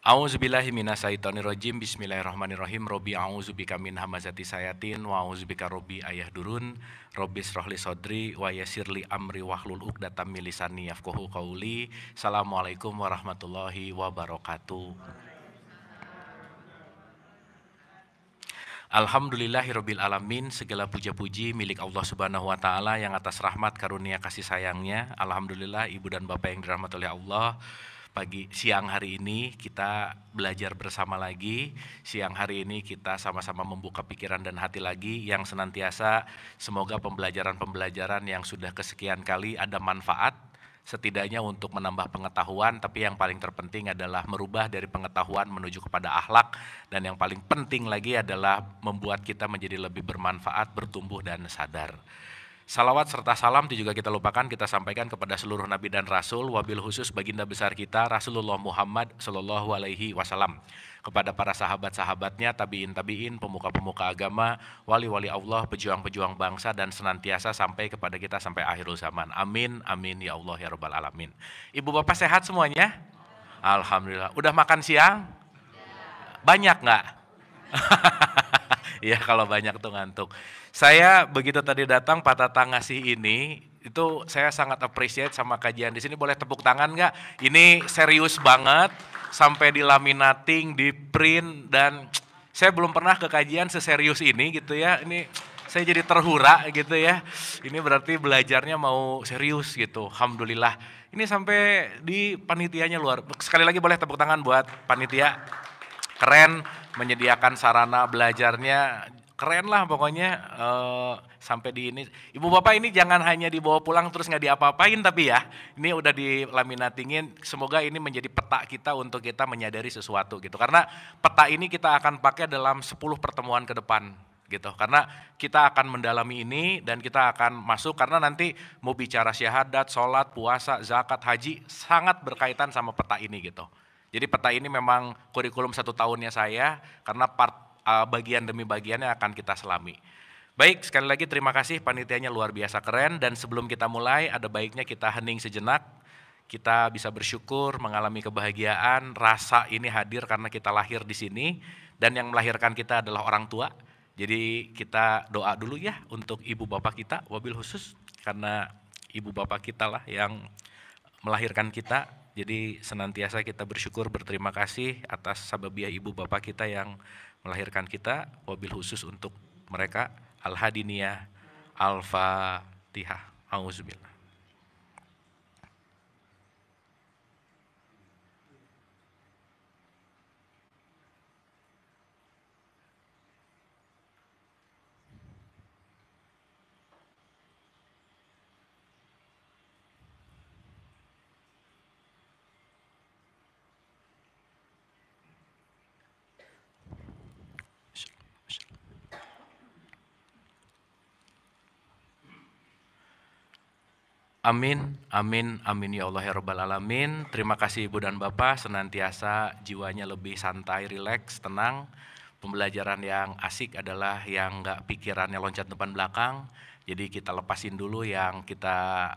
A'udzubillahi minasyaitonirrajim. Bismillahirrahmanirrahim. Robbi a'udzubika min hamazati sayatin wa a'udzubika robbi ayahdurun. Robbi shrahli sodri wa yassirli amri wahlul 'uqdatam min lisani yafqahu qauli. Assalamualaikum warahmatullahi wabarakatuh. Alhamdulillahirabbil alamin, segala puja-puji milik Allah Subhanahu wa taala yang atas rahmat karunia kasih sayangnya. Alhamdulillah ibu dan bapak yang dirahmati oleh Allah. Siang hari ini kita belajar bersama lagi. Siang hari ini kita sama-sama membuka pikiran dan hati lagi yang senantiasa semoga pembelajaran-pembelajaran yang sudah kesekian kali ada manfaat, setidaknya untuk menambah pengetahuan, tapi yang paling terpenting adalah merubah dari pengetahuan menuju kepada akhlak, dan yang paling penting lagi adalah membuat kita menjadi lebih bermanfaat, bertumbuh dan sadar. Salawat serta salam itu juga kita lupakan, kita sampaikan kepada seluruh nabi dan rasul, wabil khusus baginda besar kita Rasulullah Muhammad Sallallahu Alaihi Wasallam, kepada para sahabat-sahabatnya, tabiin, pemuka-pemuka agama, wali-wali Allah, pejuang-pejuang bangsa, dan senantiasa sampai kepada kita sampai akhirul zaman. Amin, amin ya Allah ya Rabbal Alamin. Ibu bapak sehat semuanya? Alhamdulillah. Udah makan siang? Banyak nggak? Iya, kalau banyak tuh ngantuk. Saya begitu tadi datang Pak Tatang ngasih ini, itu saya sangat appreciate sama kajian di sini. Boleh tepuk tangan nggak? Ini serius banget, sampai di laminating, di print, dan saya belum pernah ke kajian seserius ini gitu ya. Ini saya jadi terhura gitu ya. Ini berarti belajarnya mau serius gitu. Alhamdulillah. Ini sampai di panitianya luar. Sekali lagi boleh tepuk tangan buat panitia. Keren, menyediakan sarana belajarnya, keren lah pokoknya. Sampai di ini, ibu bapak ini jangan hanya dibawa pulang terus nggak diapa-apain, tapi ya ini udah dilaminatingin. Semoga ini menjadi peta kita untuk kita menyadari sesuatu gitu, karena peta ini kita akan pakai dalam 10 pertemuan ke depan gitu, karena kita akan mendalami ini dan kita akan masuk, karena nanti mau bicara syahadat, sholat, puasa, zakat, haji, sangat berkaitan sama peta ini gitu. Jadi peta ini memang kurikulum 1 tahunnya saya, karena bagian demi bagiannya akan kita selami. Baik, sekali lagi terima kasih, panitianya luar biasa keren, dan sebelum kita mulai ada baiknya kita hening sejenak, kita bisa bersyukur, mengalami kebahagiaan, rasa ini hadir karena kita lahir di sini, dan yang melahirkan kita adalah orang tua. Jadi kita doa dulu ya untuk ibu bapak kita, wabil khusus, karena ibu bapak kita lah yang melahirkan kita. Jadi senantiasa kita bersyukur, berterima kasih atas sababiah ibu bapak kita yang melahirkan kita, wabil khusus untuk mereka. Al-Hadiniyah, Al-Fatihah. Auzubillah. Amin, amin, amin ya Allah ya Rabbal Alamin. Terima kasih Ibu dan Bapak, senantiasa jiwanya lebih santai, rileks, tenang. Pembelajaran yang asik adalah yang nggak pikirannya loncat depan belakang. Jadi kita lepasin dulu yang kita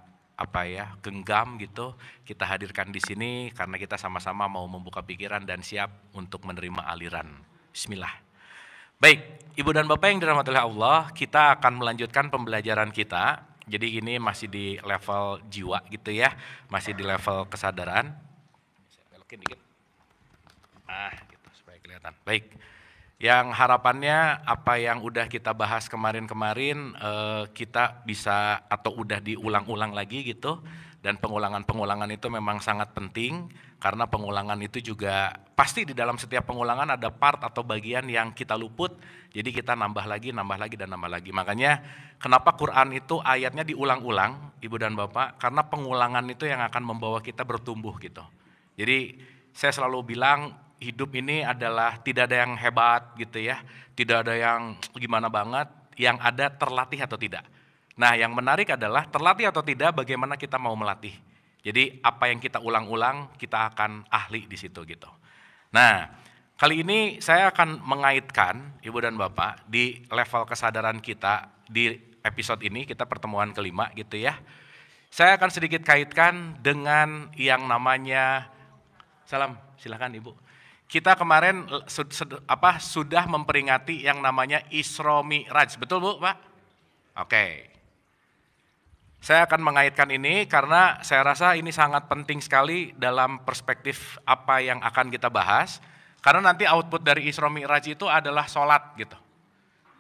genggam gitu. Kita hadirkan di sini karena kita sama-sama mau membuka pikiran dan siap untuk menerima aliran. Bismillah. Baik, Ibu dan Bapak yang dirahmati oleh Allah, kita akan melanjutkan pembelajaran kita. Jadi ini masih di level jiwa gitu ya, masih di level kesadaran. Saya belokin dikit. Gitu supaya kelihatan. Baik. Yang harapannya apa yang udah kita bahas kemarin-kemarin kita bisa atau udah diulang-ulang lagi gitu. Dan pengulangan-pengulangan itu memang sangat penting, karena pengulangan itu juga pasti di dalam setiap pengulangan ada part atau bagian yang kita luput, jadi kita nambah lagi, dan nambah lagi. Makanya kenapa Quran itu ayatnya diulang-ulang, Ibu dan Bapak, karena pengulangan itu yang akan membawa kita bertumbuh gitu. Jadi saya selalu bilang hidup ini adalah tidak ada yang hebat gitu ya, tidak ada yang gimana banget, yang ada terlatih atau tidak. Nah, yang menarik adalah terlatih atau tidak, bagaimana kita mau melatih. Jadi apa yang kita ulang-ulang, kita akan ahli di situ gitu. Nah, kali ini saya akan mengaitkan Ibu dan Bapak di level kesadaran kita di episode ini, kita pertemuan kelima gitu ya. Saya akan sedikit kaitkan dengan yang namanya, salam, silakan Ibu. kita kemarin sudah memperingati yang namanya Isra Mi'raj. Betul Bu, Pak? Oke. Saya akan mengaitkan ini karena saya rasa ini sangat penting sekali dalam perspektif apa yang akan kita bahas. Karena nanti output dari Isra Mi'raj itu adalah sholat gitu.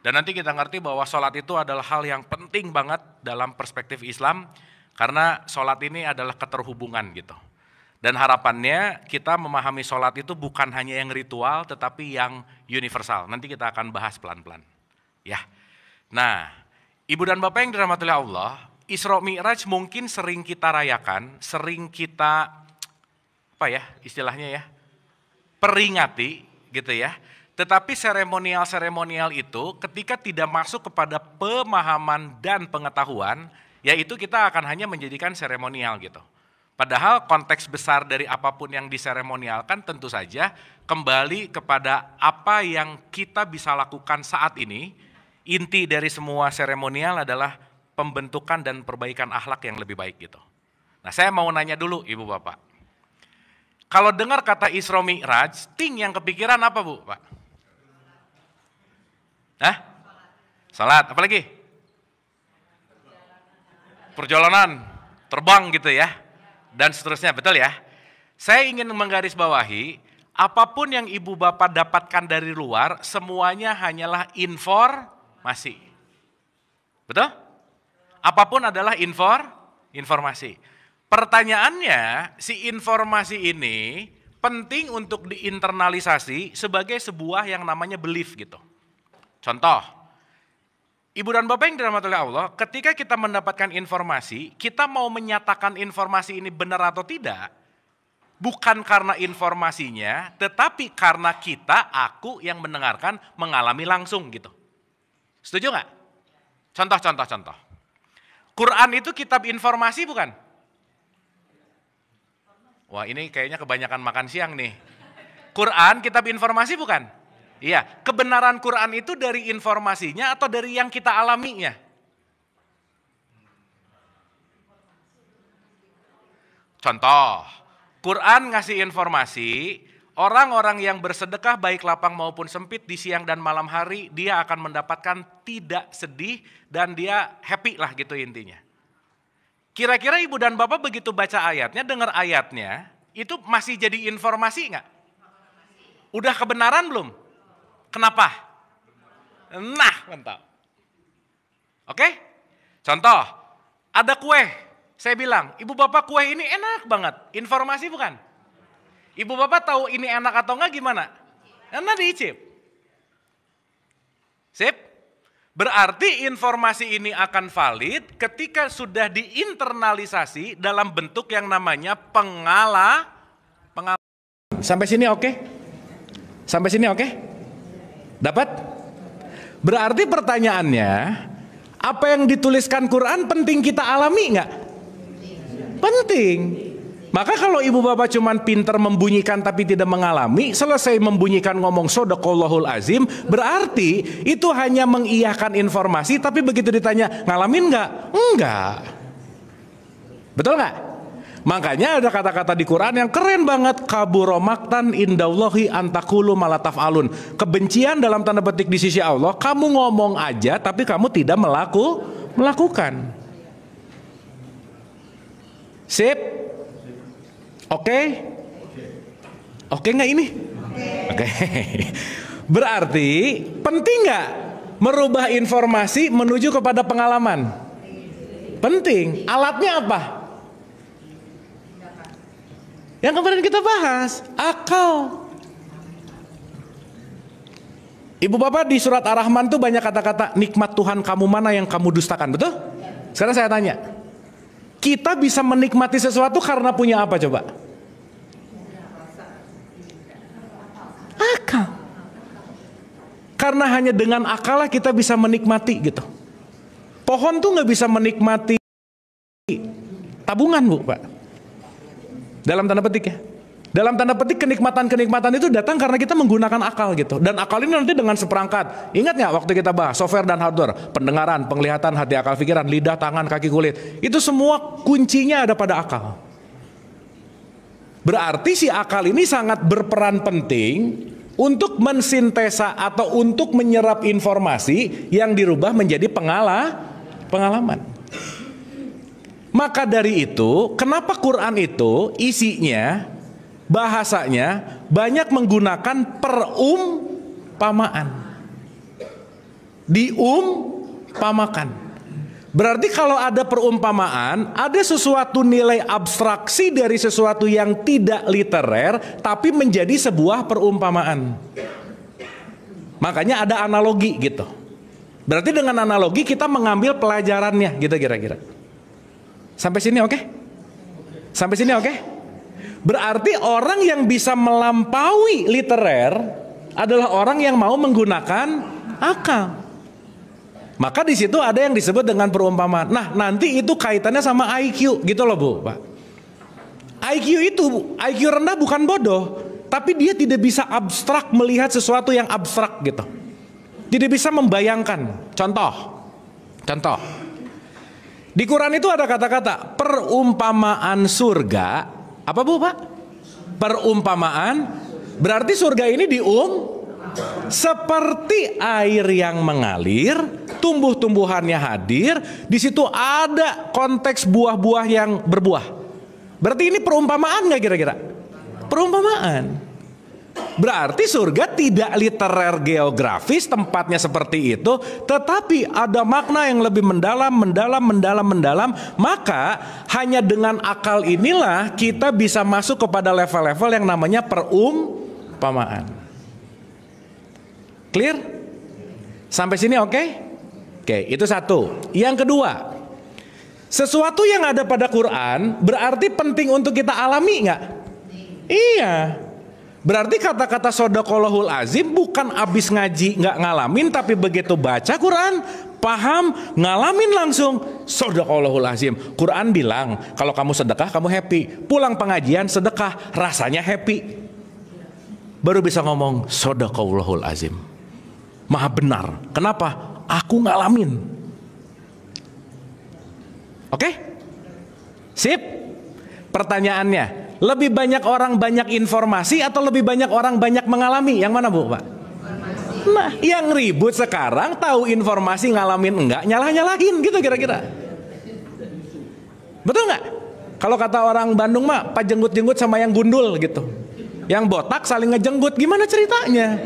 Dan nanti kita ngerti bahwa sholat itu adalah hal yang penting banget dalam perspektif Islam. Karena sholat ini adalah keterhubungan gitu. Dan harapannya kita memahami sholat itu bukan hanya yang ritual tetapi yang universal. Nanti kita akan bahas pelan-pelan. Ya. Nah, Ibu dan Bapak yang dirahmati Allah, Isra Mi'raj mungkin sering kita rayakan, sering kita istilahnya ya, peringati gitu ya. Tetapi seremonial-seremonial itu ketika tidak masuk kepada pemahaman dan pengetahuan, yaitu kita akan hanya menjadikan seremonial gitu. Padahal konteks besar dari apapun yang diseremonialkan tentu saja kembali kepada apa yang kita bisa lakukan saat ini. Inti dari semua seremonial adalah pembentukan dan perbaikan akhlak yang lebih baik gitu. Nah, saya mau nanya dulu Ibu Bapak. Kalau dengar kata Isra Mi'raj, yang kepikiran apa Bu, Pak? Hah? Salat, apa lagi? Perjalanan, terbang gitu ya. Dan seterusnya, betul ya? Saya ingin menggarisbawahi, apapun yang Ibu Bapak dapatkan dari luar, semuanya hanyalah informasi. Betul? Apapun adalah informasi. Pertanyaannya, si informasi ini penting untuk diinternalisasi sebagai sebuah yang namanya belief gitu. Contoh, Ibu dan Bapak yang dirahmati oleh Allah, ketika kita mendapatkan informasi, kita mau menyatakan informasi ini benar atau tidak, bukan karena informasinya, tetapi karena aku yang mendengarkan, mengalami langsung gitu. Setuju nggak? Contoh. Quran itu kitab informasi bukan? Wah, ini kayaknya kebanyakan makan siang nih. Quran kitab informasi bukan? Iya, kebenaran Quran itu dari informasinya atau dari yang kita alaminya? Contoh, Quran ngasih informasi, orang-orang yang bersedekah baik lapang maupun sempit di siang dan malam hari, dia akan mendapatkan tidak sedih dan dia happy lah gitu intinya. Kira-kira Ibu dan Bapak begitu baca ayatnya, dengar ayatnya, itu masih jadi informasi nggak? Udah kebenaran belum? Kenapa? Nah, mantap. Oke? Contoh, ada kue. Saya bilang, Ibu Bapak kue ini enak banget. Informasi bukan? Ibu Bapak tahu ini enak atau enggak gimana? Enak diicip. Sip? Berarti informasi ini akan valid ketika sudah diinternalisasi dalam bentuk yang namanya pengalaman. Sampai sini oke? Sampai sini oke? Dapat? Berarti pertanyaannya, apa yang dituliskan Quran penting kita alami nggak? Penting. Maka kalau Ibu Bapak cuman pinter membunyikan tapi tidak mengalami, selesai membunyikan ngomong Shadaqallahul Azim, berarti itu hanya mengiyakan informasi, tapi begitu ditanya, ngalamin nggak? Enggak. Betul nggak? Makanya ada kata-kata di Quran yang keren banget, kabura maqtan indallahi antakulu malataf'alun. Kebencian dalam tanda petik di sisi Allah, kamu ngomong aja tapi kamu tidak melakukan. Sip? Oke? Oke nggak ini? Oke. Berarti penting nggak merubah informasi menuju kepada pengalaman? Penting. Alatnya apa? Yang kemarin kita bahas, akal. Ibu Bapak di surat Ar-Rahman tuh banyak kata-kata nikmat Tuhan kamu mana yang kamu dustakan, betul? Sekarang saya tanya, kita bisa menikmati sesuatu karena punya apa coba? Akal. Karena hanya dengan akal lah kita bisa menikmati gitu. Pohon tuh nggak bisa menikmati tabungan Bu Pak. Dalam tanda petik ya. Dalam tanda petik kenikmatan-kenikmatan itu datang karena kita menggunakan akal gitu. Dan akal ini nanti dengan seperangkat. Ingat nggak waktu kita bahas software dan hardware, pendengaran, penglihatan, hati, akal, pikiran, lidah, tangan, kaki, kulit. Itu semua kuncinya ada pada akal. Berarti si akal ini sangat berperan penting untuk mensintesa atau untuk menyerap informasi yang dirubah menjadi pengalaman. Maka dari itu, kenapa Quran itu isinya, bahasanya banyak menggunakan perumpamaan. Diumpamakan. Berarti kalau ada perumpamaan, ada sesuatu nilai abstraksi dari sesuatu yang tidak literer, tapi menjadi sebuah perumpamaan. Makanya ada analogi gitu. Berarti dengan analogi kita mengambil pelajarannya gitu kira-kira. Sampai sini oke? Sampai sini oke? Berarti orang yang bisa melampaui literer adalah orang yang mau menggunakan akal. Maka di situ ada yang disebut dengan perumpamaan. Nah, nanti itu kaitannya sama IQ gitu loh, Bu, Pak. IQ rendah bukan bodoh, tapi dia tidak bisa abstrak melihat sesuatu yang abstrak gitu. Tidak bisa membayangkan. Contoh. Di Quran itu ada kata-kata perumpamaan surga. Apa, Bu, Pak? Perumpamaan berarti surga ini seperti air yang mengalir, tumbuh-tumbuhannya hadir, di situ ada konteks buah-buah yang berbuah. Berarti ini perumpamaan nggak kira-kira? Perumpamaan. Berarti surga tidak literer geografis tempatnya seperti itu, tetapi ada makna yang lebih mendalam. Maka hanya dengan akal inilah kita bisa masuk kepada level-level yang namanya perumpamaan. Clear? Sampai sini oke? Oke, itu satu. Yang kedua, sesuatu yang ada pada Quran berarti penting untuk kita alami nggak? Iya. Berarti kata-kata shodaqallahul azim bukan abis ngaji nggak ngalamin, tapi begitu baca Quran paham, ngalamin langsung. Shodaqallahul azim. Quran bilang kalau kamu sedekah kamu happy. Pulang pengajian sedekah rasanya happy. Baru bisa ngomong shodaqallahul azim. Maha benar. Kenapa? Aku ngalamin. Oke? Sip? Pertanyaannya, lebih banyak orang banyak informasi atau lebih banyak orang banyak mengalami? Yang mana, Bu, Pak? Nah, yang ribut sekarang tahu informasi ngalamin enggak, nyalah-nyalahin gitu kira-kira. Betul nggak? Kalau kata orang Bandung mah, Pak jenggut-jenggut sama yang gundul gitu. Yang botak saling ngejenggut, gimana ceritanya?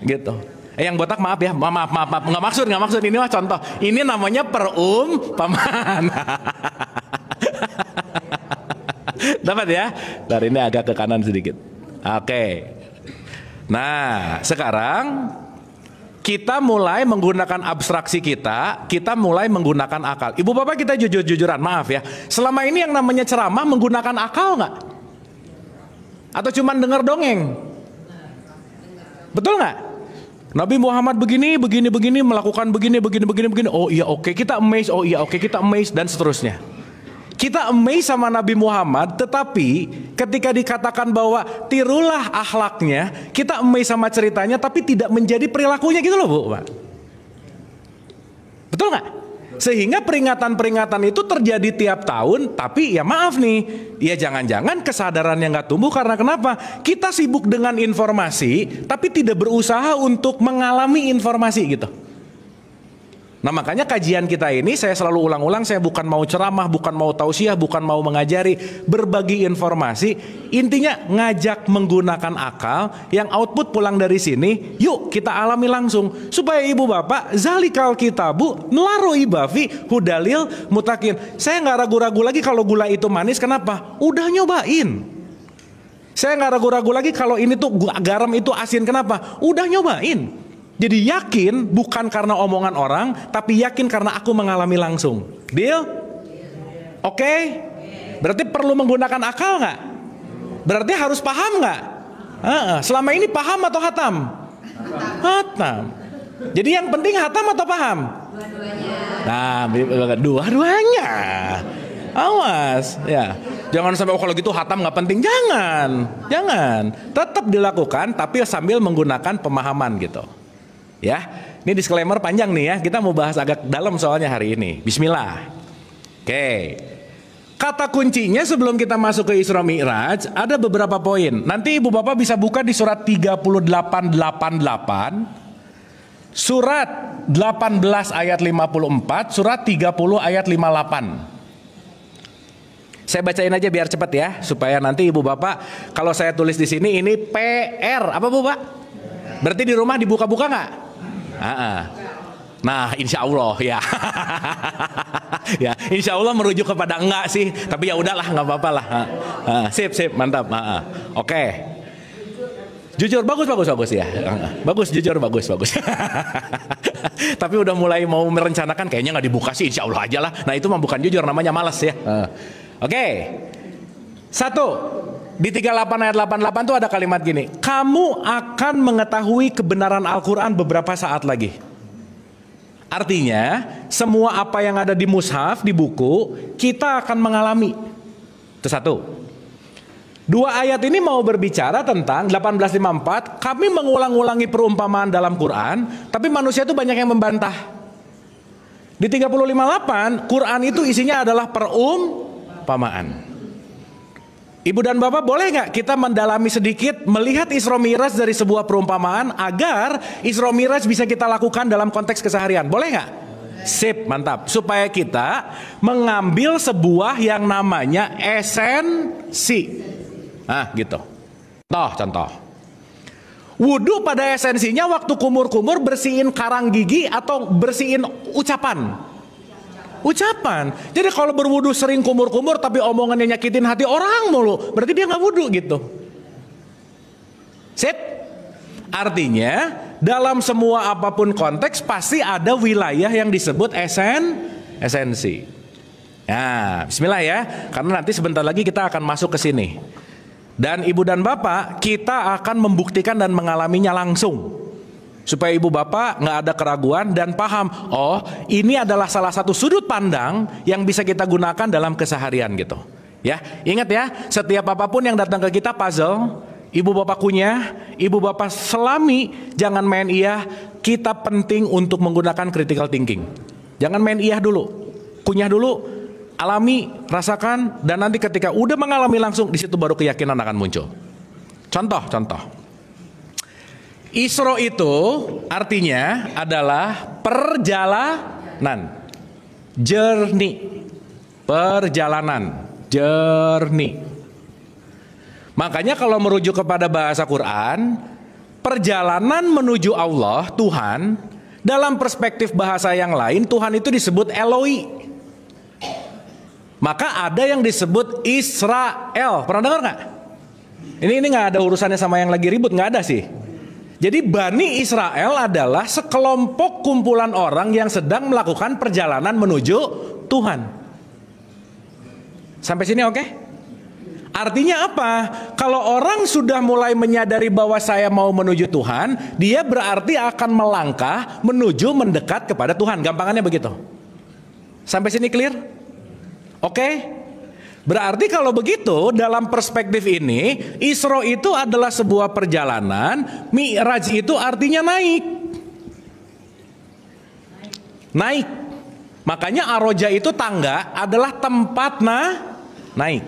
Gitu. Yang botak maaf ya, maaf, nggak maksud, ini mah contoh. Ini namanya perumpamaan. Dapat ya? Dari ini agak ke kanan sedikit. Oke. Nah, sekarang kita mulai menggunakan abstraksi kita mulai menggunakan akal. Ibu bapak kita jujur-jujuran, maaf ya. Selama ini yang namanya ceramah menggunakan akal nggak? Atau cuman dengar dongeng? Betul nggak? Nabi Muhammad begini, melakukan begini. Oh iya oke, kita amazed. Oh iya oke, kita amazed, dan seterusnya. Kita amazed sama Nabi Muhammad, tetapi ketika dikatakan bahwa tirulah akhlaknya, kita amazed sama ceritanya, tapi tidak menjadi perilakunya gitu loh, Bu, Pak. Betul nggak? Sehingga peringatan-peringatan itu terjadi tiap tahun, tapi ya maaf nih, ya jangan-jangan kesadarannya nggak tumbuh karena kenapa? Kita sibuk dengan informasi, tapi tidak berusaha untuk mengalami informasi gitu. Nah makanya kajian kita ini saya selalu ulang-ulang, saya bukan mau ceramah, bukan mau tausiah, bukan mau mengajari, berbagi informasi. Intinya ngajak menggunakan akal, yang output pulang dari sini, yuk kita alami langsung. Supaya ibu bapak, zalikal kitabu, nelaru ibafi, hudalil, mutakin. Saya nggak ragu-ragu lagi kalau gula itu manis, kenapa? Udah nyobain. Saya nggak ragu-ragu lagi kalau ini tuh garam itu asin, kenapa? Udah nyobain. Jadi yakin bukan karena omongan orang, tapi yakin karena aku mengalami langsung. Deal? Oke? Berarti perlu menggunakan akal nggak? Berarti harus paham nggak? Selama ini paham atau hatam? Hatam. Jadi yang penting hatam atau paham? Dua-duanya. Nah, dua-duanya. Awas, ya. Jangan sampai kalau gitu hatam nggak penting. Jangan. Tetap dilakukan, tapi sambil menggunakan pemahaman gitu. Ya, ini disclaimer panjang nih ya. Kita mau bahas agak dalam soalnya hari ini. Bismillah. Oke. Kata kuncinya sebelum kita masuk ke Isra Mi'raj ada beberapa poin. Nanti Ibu Bapak bisa buka di surat 3888, surat 18 ayat 54, surat 30 ayat 58. Saya bacain aja biar cepat ya, supaya nanti Ibu Bapak kalau saya tulis di sini ini PR apa Bu Pak? Berarti di rumah dibuka-buka nggak? Nah, insya Allah ya. Ya, insya Allah merujuk kepada enggak sih, tapi ya udahlah nggak apa-apa lah. Sip, mantap. Oke. Jujur bagus ya. Bagus, jujur bagus. Tapi udah mulai mau merencanakan kayaknya nggak dibuka sih, insya Allah aja lah. Nah itu mah bukan jujur, namanya malas ya. Oke. 1 di 38 ayat 88 tuh ada kalimat gini. Kamu akan mengetahui kebenaran Al-Quran beberapa saat lagi. Artinya semua apa yang ada di mushaf, di buku, kita akan mengalami. Itu 1. 2 ayat ini mau berbicara tentang 1854. Kami mengulang-ulangi perumpamaan dalam Quran, tapi manusia itu banyak yang membantah. Di 3058 Quran itu isinya adalah perumpamaan. Ibu dan Bapak boleh nggak kita mendalami sedikit melihat Isra Mi'raj dari sebuah perumpamaan agar Isra Mi'raj bisa kita lakukan dalam konteks keseharian, boleh nggak? Sip, mantap. Supaya kita mengambil sebuah yang namanya esensi. Nah gitu. Contoh. Wudhu pada esensinya waktu kumur-kumur bersihin karang gigi atau bersihin ucapan. Jadi kalau berwudu sering kumur-kumur tapi omongannya nyakitin hati orang mulu, berarti dia nggak wudu gitu. Sip. Artinya dalam semua apapun konteks pasti ada wilayah yang disebut esensi. Nah, bismillah ya, karena nanti sebentar lagi kita akan masuk ke sini. Dan Ibu dan Bapak, kita akan membuktikan dan mengalaminya langsung. Supaya Ibu Bapak nggak ada keraguan dan paham, oh ini adalah salah satu sudut pandang yang bisa kita gunakan dalam keseharian gitu. Ya, ingat ya, setiap apapun yang datang ke kita puzzle, Ibu Bapak kunyah, Ibu Bapak selami, jangan main iya. Kita penting untuk menggunakan critical thinking. Jangan main iya dulu, kunyah dulu, alami, rasakan, dan nanti ketika udah mengalami langsung, di situ baru keyakinan akan muncul. Contoh. Isra itu artinya adalah perjalanan, journey. Makanya kalau merujuk kepada bahasa Quran, perjalanan menuju Allah, Tuhan, dalam perspektif bahasa yang lain, Tuhan itu disebut Eloi. Maka ada yang disebut Israel. Pernah dengar nggak? Ini nggak ada urusannya sama yang lagi ribut, nggak ada sih. Jadi Bani Israel adalah sekelompok kumpulan orang yang sedang melakukan perjalanan menuju Tuhan. Sampai sini oke? Artinya apa? Kalau orang sudah mulai menyadari bahwa saya mau menuju Tuhan, dia berarti akan melangkah menuju mendekat kepada Tuhan. Gampangannya begitu. Sampai sini clear? Oke? Berarti kalau begitu dalam perspektif ini Isra itu adalah sebuah perjalanan, Mi'raj itu artinya naik. Makanya Aroja itu tangga adalah tempat naik.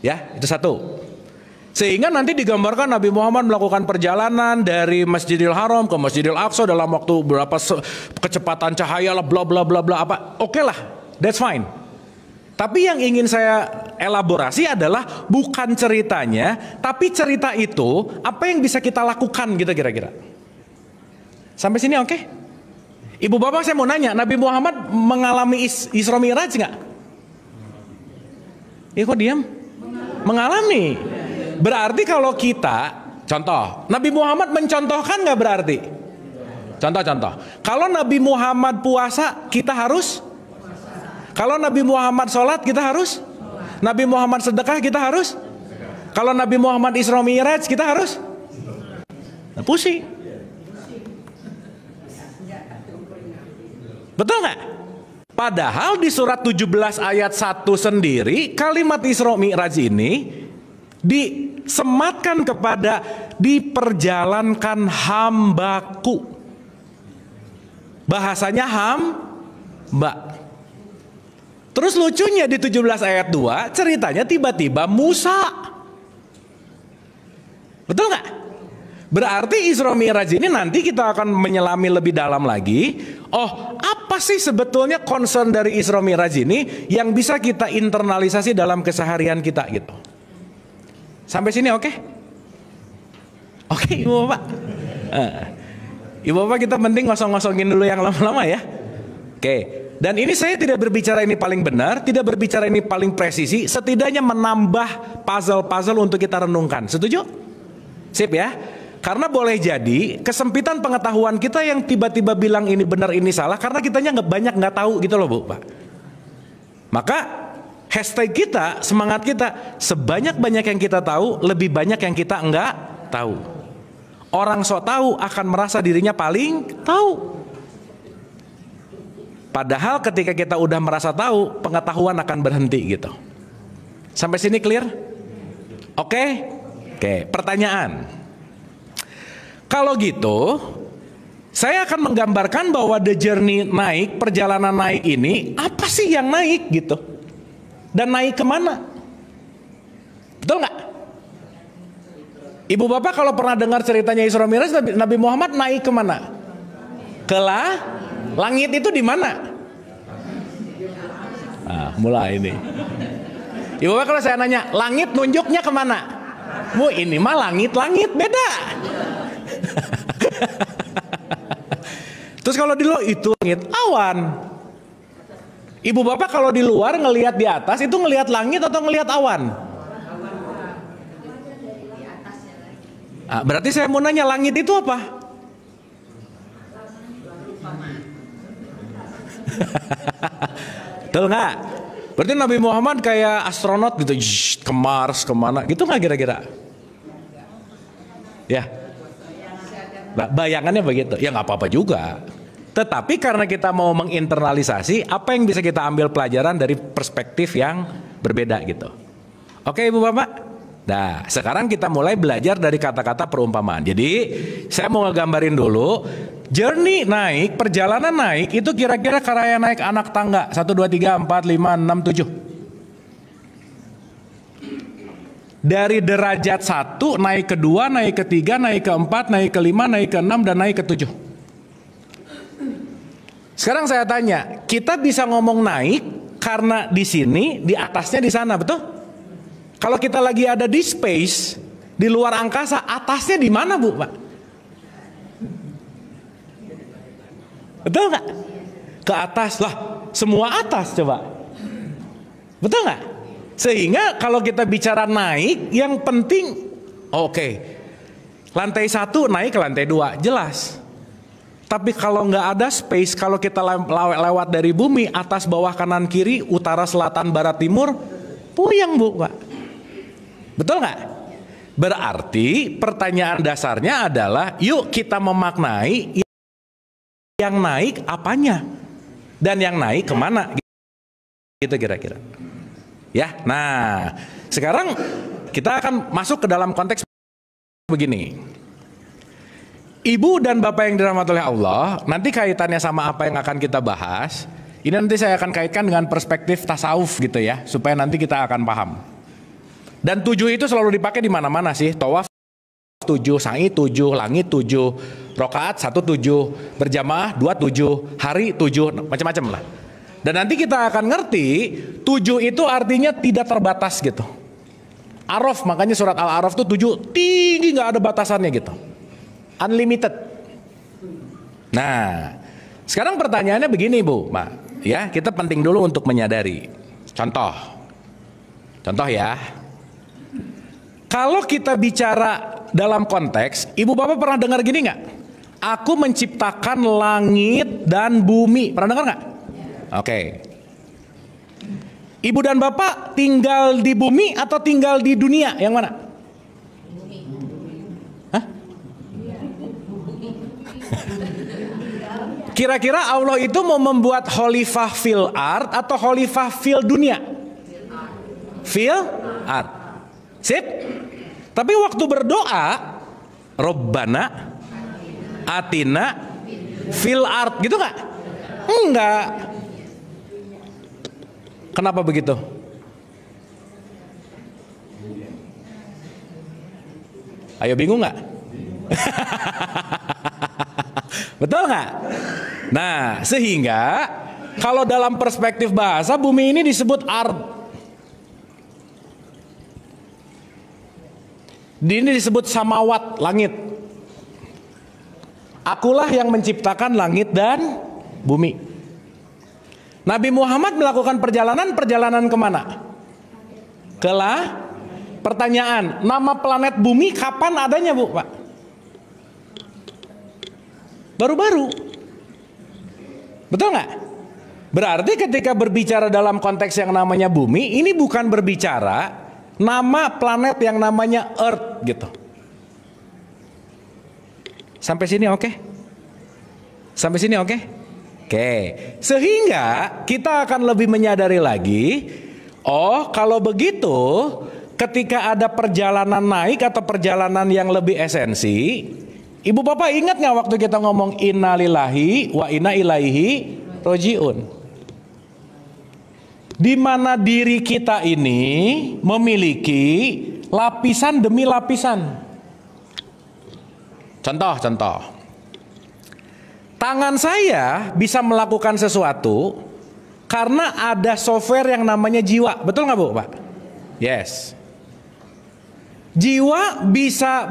Ya, itu 1. Sehingga nanti digambarkan Nabi Muhammad melakukan perjalanan dari Masjidil Haram ke Masjidil Aqsa dalam waktu berapa kecepatan cahaya lah bla bla bla bla apa. Oke lah, that's fine. Tapi yang ingin saya elaborasi adalah bukan ceritanya, tapi cerita itu apa yang bisa kita lakukan gitu kira-kira. Sampai sini oke? Ibu Bapak saya mau nanya, Nabi Muhammad mengalami Isra Mi'raj nggak? Kok diam? Mengalami. Berarti kalau kita, contoh, Nabi Muhammad mencontohkan nggak berarti? Contoh. Kalau Nabi Muhammad puasa, kita harus? Kalau Nabi Muhammad sholat kita harus? Nabi Muhammad sedekah kita harus? Kalau Nabi Muhammad Isra Mi'raj kita harus? Pusing. Betul nggak? Padahal di surat 17 ayat 1 sendiri kalimat Isra Mi'raj ini disematkan kepada diperjalankan hambaku. Bahasanya hamba. Terus lucunya di 17 ayat 2 ceritanya tiba-tiba Musa. Betul nggak? Berarti Isra Mi'raj ini nanti kita akan menyelami lebih dalam lagi. Oh, apa sih sebetulnya concern dari Isra Mi'raj ini yang bisa kita internalisasi dalam keseharian kita gitu. Sampai sini oke? Oke, Ibu Bapak. Ibu Bapak kita penting ngosong-ngosongin dulu yang lama-lama ya. Oke. Dan ini saya tidak berbicara ini paling benar, tidak berbicara ini paling presisi, setidaknya menambah puzzle-puzzle untuk kita renungkan. Setuju? Sip ya. Karena boleh jadi kesempitan pengetahuan kita yang tiba-tiba bilang ini benar ini salah karena kitanya nggak tahu gitu loh Bu Pak. Maka hashtag kita, semangat kita, sebanyak-banyak yang kita tahu, lebih banyak yang kita nggak tahu. Orang sok tahu akan merasa dirinya paling tahu. Padahal ketika kita udah merasa tahu, pengetahuan akan berhenti gitu. Sampai sini clear? Oke? Oke, pertanyaan. Kalau gitu, saya akan menggambarkan bahwa the journey naik, perjalanan naik ini, apa sih yang naik gitu? Dan naik kemana? Betul nggak? Ibu Bapak kalau pernah dengar ceritanya Isra Mi'raj, Nabi Muhammad naik kemana? Langit itu di mana? Nah, mulai ini. Ibu Bapak kalau saya nanya, langit nunjuknya kemana? Bu, ini mah langit beda. Terus kalau di luar itu langit awan. Ibu Bapak kalau di luar ngelihat di atas itu ngelihat langit atau ngelihat awan? Berarti saya mau nanya langit itu apa? Betul nggak? Berarti Nabi Muhammad kayak astronot gitu, ke Mars kemana? Gitu nggak kira-kira? Ya. Bayangannya begitu, ya nggak apa-apa juga. Tetapi karena kita mau menginternalisasi, apa yang bisa kita ambil pelajaran dari perspektif yang berbeda gitu. Oke Ibu Bapak? Nah sekarang kita mulai belajar dari kata-kata perumpamaan. Jadi saya mau ngegambarin dulu, journey naik, perjalanan naik, itu kira-kira kayak naik anak tangga, 1, 2, 3, 4, 5, 6, 7. Dari derajat 1 naik ke 2, naik ke 3, naik ke 4, naik ke 5, naik ke 6, dan naik ke 7. Sekarang saya tanya, kita bisa ngomong naik karena di sini, di atasnya di sana, betul? Kalau kita lagi ada di space, di luar angkasa, atasnya di mana Bu Pak? Betul nggak? Ke atas lah, semua atas coba. Betul nggak? Sehingga kalau kita bicara naik, yang penting oke, lantai 1 naik ke lantai 2, jelas. Tapi kalau nggak ada space, kalau kita lewat dari bumi, atas bawah kanan kiri, utara selatan barat timur, puyeng Bu Pak. Betul nggak? Berarti pertanyaan dasarnya adalah, yuk kita memaknai yang naik apanya dan yang naik kemana, gitu kira-kira. Ya, nah sekarang kita akan masuk ke dalam konteks begini. Ibu dan Bapak yang dirahmati oleh Allah, nanti kaitannya sama apa yang akan kita bahas, ini nanti saya akan kaitkan dengan perspektif tasawuf gitu ya, supaya nanti kita akan paham. Dan 7 itu selalu dipakai di mana-mana sih, tawaf 7, sa'i 7, langit 7, rokaat 1 7, berjamaah 2 7, hari 7, macam-macam lah. Dan nanti kita akan ngerti 7 itu artinya tidak terbatas gitu. Araf, makanya surat Al-Araf tuh 7 tinggi, nggak ada batasannya gitu, unlimited. Nah sekarang pertanyaannya begini Bu Mak, ya kita penting dulu untuk menyadari. Contoh ya, kalau kita bicara dalam konteks, Ibu Bapak pernah dengar gini nggak? Aku menciptakan langit dan bumi, pernah dengar nggak? Oke. Ibu dan Bapak tinggal di bumi atau tinggal di dunia? Yang mana? Hah? Kira-kira Allah itu mau membuat khalifah fil ard atau khalifah fil dunia? Fil ard. Sip? Tapi waktu berdoa, Robbana atina fil ard, gitu nggak? Enggak. Kenapa begitu? Ayo, bingung nggak? Betul nggak? Nah, sehingga kalau dalam perspektif bahasa, bumi ini disebut ard. Ini disebut samawat, langit. Akulah yang menciptakan langit dan bumi. Nabi Muhammad melakukan perjalanan kemana? Pertanyaan, nama planet bumi kapan adanya, Bu, Pak? Baru-baru. Betul nggak? Berarti ketika berbicara dalam konteks yang namanya bumi, ini bukan berbicara nama planet yang namanya Earth gitu. Sampai sini oke? Sampai sini oke? Oke. Sehingga kita akan lebih menyadari lagi, oh kalau begitu ketika ada perjalanan naik atau perjalanan yang lebih esensi, Ibu Bapak ingat nggak waktu kita ngomong innalillahi wa inna ilaihi rojiun? Di mana diri kita ini memiliki lapisan demi lapisan. Contoh. Tangan saya bisa melakukan sesuatu karena ada software yang namanya jiwa. Betul nggak, Bu, Pak? Yes. Jiwa bisa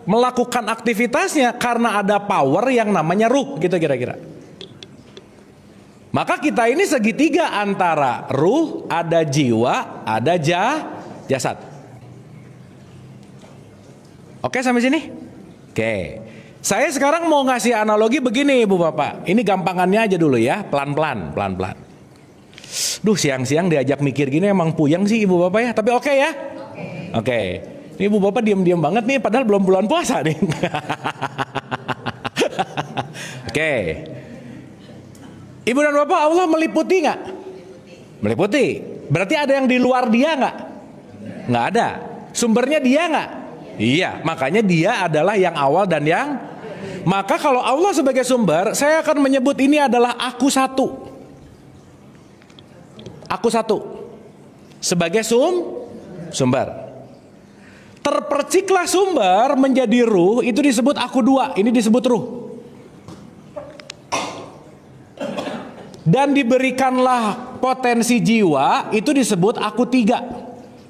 melakukan aktivitasnya karena ada power yang namanya ruh, gitu kira-kira. Maka kita ini segitiga antara ruh, ada jiwa, ada jasad. Oke, sampai sini? Oke. Saya sekarang mau ngasih analogi begini, Ibu Bapak. Ini gampangannya aja dulu ya, pelan-pelan. Duh, siang-siang diajak mikir gini emang puyeng sih Ibu Bapak ya. Tapi oke ya? Oke. Ini Ibu Bapak diam-diam banget nih, padahal belum bulan puasa nih. Oke. Ibu dan Bapak, Allah meliputi nggak? Meliputi. Berarti ada yang di luar dia nggak? Nggak ada. Sumbernya dia nggak? Iya. Makanya dia adalah yang awal dan yang. Maka kalau Allah sebagai sumber, saya akan menyebut ini adalah aku satu. Aku satu. Sebagai sumber. Terperciklah sumber menjadi ruh, itu disebut aku dua. Ini disebut ruh. Dan diberikanlah potensi jiwa, itu disebut aku tiga.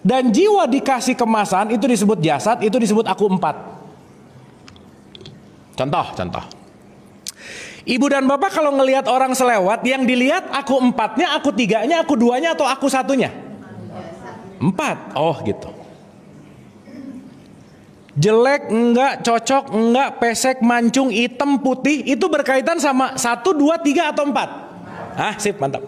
Dan jiwa dikasih kemasan, itu disebut jasad, itu disebut aku empat. Contoh. Ibu dan Bapak kalau ngelihat orang selewat, yang dilihat aku empatnya, aku tiganya, aku duanya, atau aku satunya? Empat. Oh gitu. Jelek enggak, cocok enggak, pesek, mancung, hitam, putih, itu berkaitan sama 1, 2, 3 atau 4? Sip, mantap.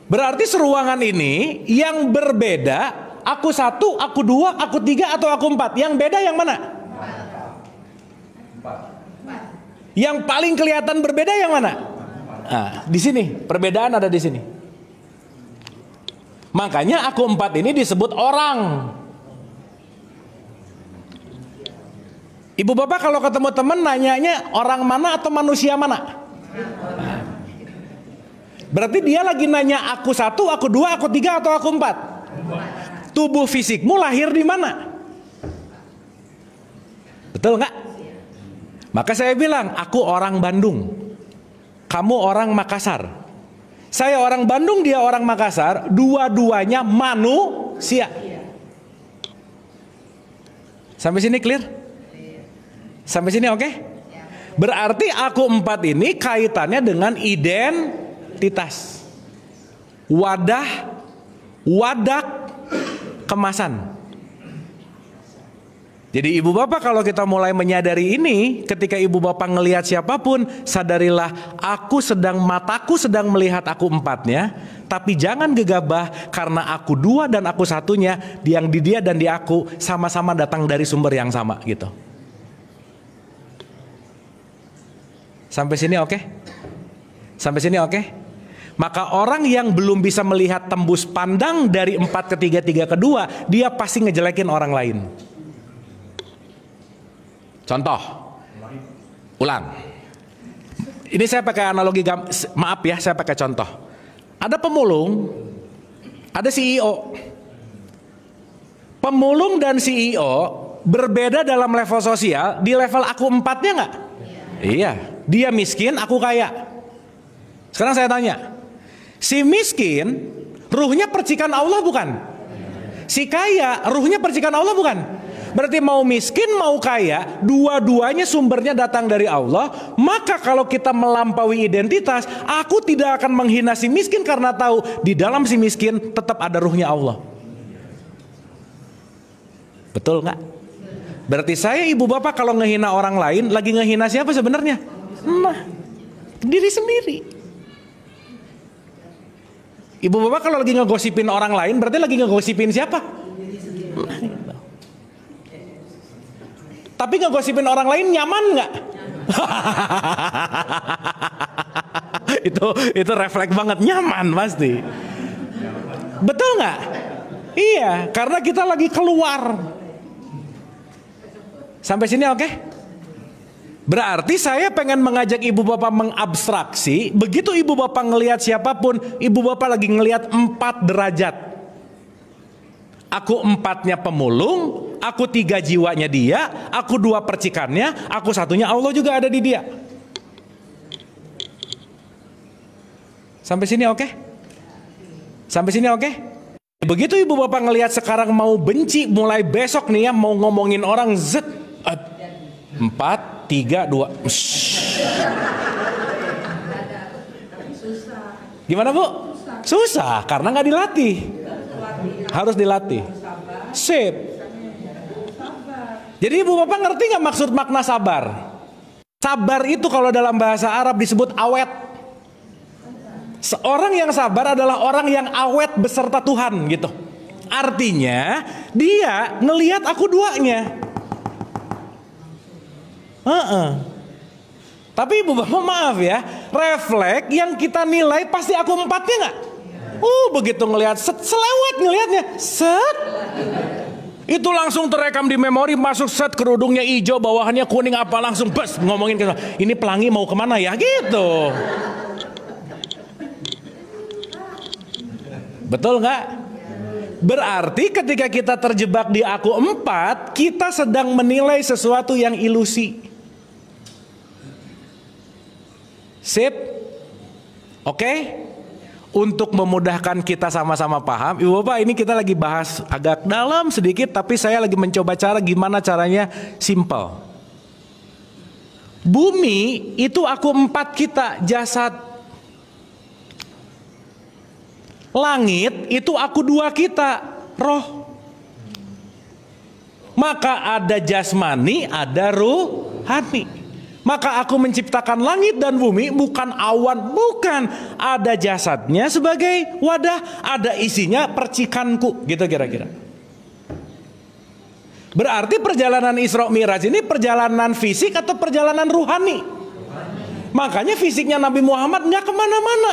Berarti seruangan ini yang berbeda, aku 1, aku 2, aku 3 atau aku 4? Yang beda yang mana? 4. Yang paling kelihatan berbeda yang mana? Di sini, perbedaan ada di sini. Makanya aku 4 ini disebut orang. Ibu Bapak kalau ketemu teman nanyanya orang mana atau manusia mana? Berarti dia lagi nanya aku 1, aku 2, aku 3 atau aku 4? Tubuh fisikmu lahir di mana? Betul nggak? Maka saya bilang, aku orang Bandung, kamu orang Makassar. Saya orang Bandung, dia orang Makassar, dua-duanya manusia. Sampai sini clear? Sampai sini oke? Berarti aku 4 ini kaitannya dengan identitas. Wadah, kemasan. Jadi Ibu Bapak kalau kita mulai menyadari ini, ketika Ibu Bapak ngelihat siapapun, sadarilah mataku sedang melihat aku 4-nya, tapi jangan gegabah karena aku 2 dan aku 1-nya, yang di dia dan di aku sama-sama datang dari sumber yang sama gitu. Sampai sini oke? Sampai sini oke? Maka orang yang belum bisa melihat tembus pandang dari 4 ke 3, 3 ke 2, dia pasti ngejelekin orang lain. Contoh, ulang. Ini saya pakai analogi, maaf ya, saya pakai contoh. Ada pemulung, ada CEO. Pemulung dan CEO berbeda dalam level sosial. Di level aku 4-nya nggak? Iya. Dia miskin, aku kaya. Sekarang saya tanya, si miskin ruhnya percikan Allah bukan? Si kaya ruhnya percikan Allah bukan? Berarti mau miskin mau kaya, dua-duanya sumbernya datang dari Allah. Maka kalau kita melampaui identitas, aku tidak akan menghina si miskin karena tahu di dalam si miskin tetap ada ruhnya Allah. Betul nggak? Berarti saya ibu bapak kalau ngehina orang lain, lagi ngehina siapa sebenarnya? Nah, diri sendiri. Ibu bapak kalau lagi ngegosipin orang lain, berarti lagi ngegosipin siapa? Nah, gitu. Tapi ngegosipin orang lain nyaman nggak? itu refleks banget, nyaman pasti. Betul nggak? Iya, karena kita lagi keluar. Sampai sini oke? Berarti saya pengen mengajak ibu bapak mengabstraksi. Begitu ibu bapak ngelihat siapapun, ibu bapak lagi ngelihat 4 derajat. Aku 4-nya pemulung, aku 3 jiwanya dia, aku 2 percikannya, aku 1-nya Allah juga ada di dia. Sampai sini oke? Sampai sini oke? Begitu ibu bapak ngelihat sekarang mau benci, mulai besok nih ya mau ngomongin orang 4, 3, 2. Gimana Bu? Susah karena nggak dilatih. Harus dilatih. Sip. Jadi ibu bapak ngerti nggak maksud makna sabar? Sabar itu kalau dalam bahasa Arab disebut awet. Seorang yang sabar adalah orang yang awet beserta Tuhan gitu. Artinya dia ngelihat aku duanya. Tapi ibu bapak maaf ya, refleks yang kita nilai pasti aku 4-nya nggak? Begitu ngelihat selewat ngelihatnya, itu langsung terekam di memori, masuk kerudungnya hijau, bawahannya kuning apa langsung ngomongin ke ini pelangi mau kemana ya gitu. Betul nggak? Berarti ketika kita terjebak di aku 4, kita sedang menilai sesuatu yang ilusi. Sip? Oke? Untuk memudahkan kita sama-sama paham, ibu bapak ini kita lagi bahas agak dalam sedikit, tapi saya lagi mencoba cara gimana caranya simple. Bumi itu aku 4 kita, jasad. Langit itu aku 2 kita, roh. Maka ada jasmani, ada ruhani. Maka aku menciptakan langit dan bumi bukan awan, bukan. Ada jasadnya sebagai wadah, ada isinya percikanku, gitu kira-kira. Berarti perjalanan Isra Mi'raj ini perjalanan fisik atau perjalanan ruhani? Makanya fisiknya Nabi Muhammad nggak kemana-mana.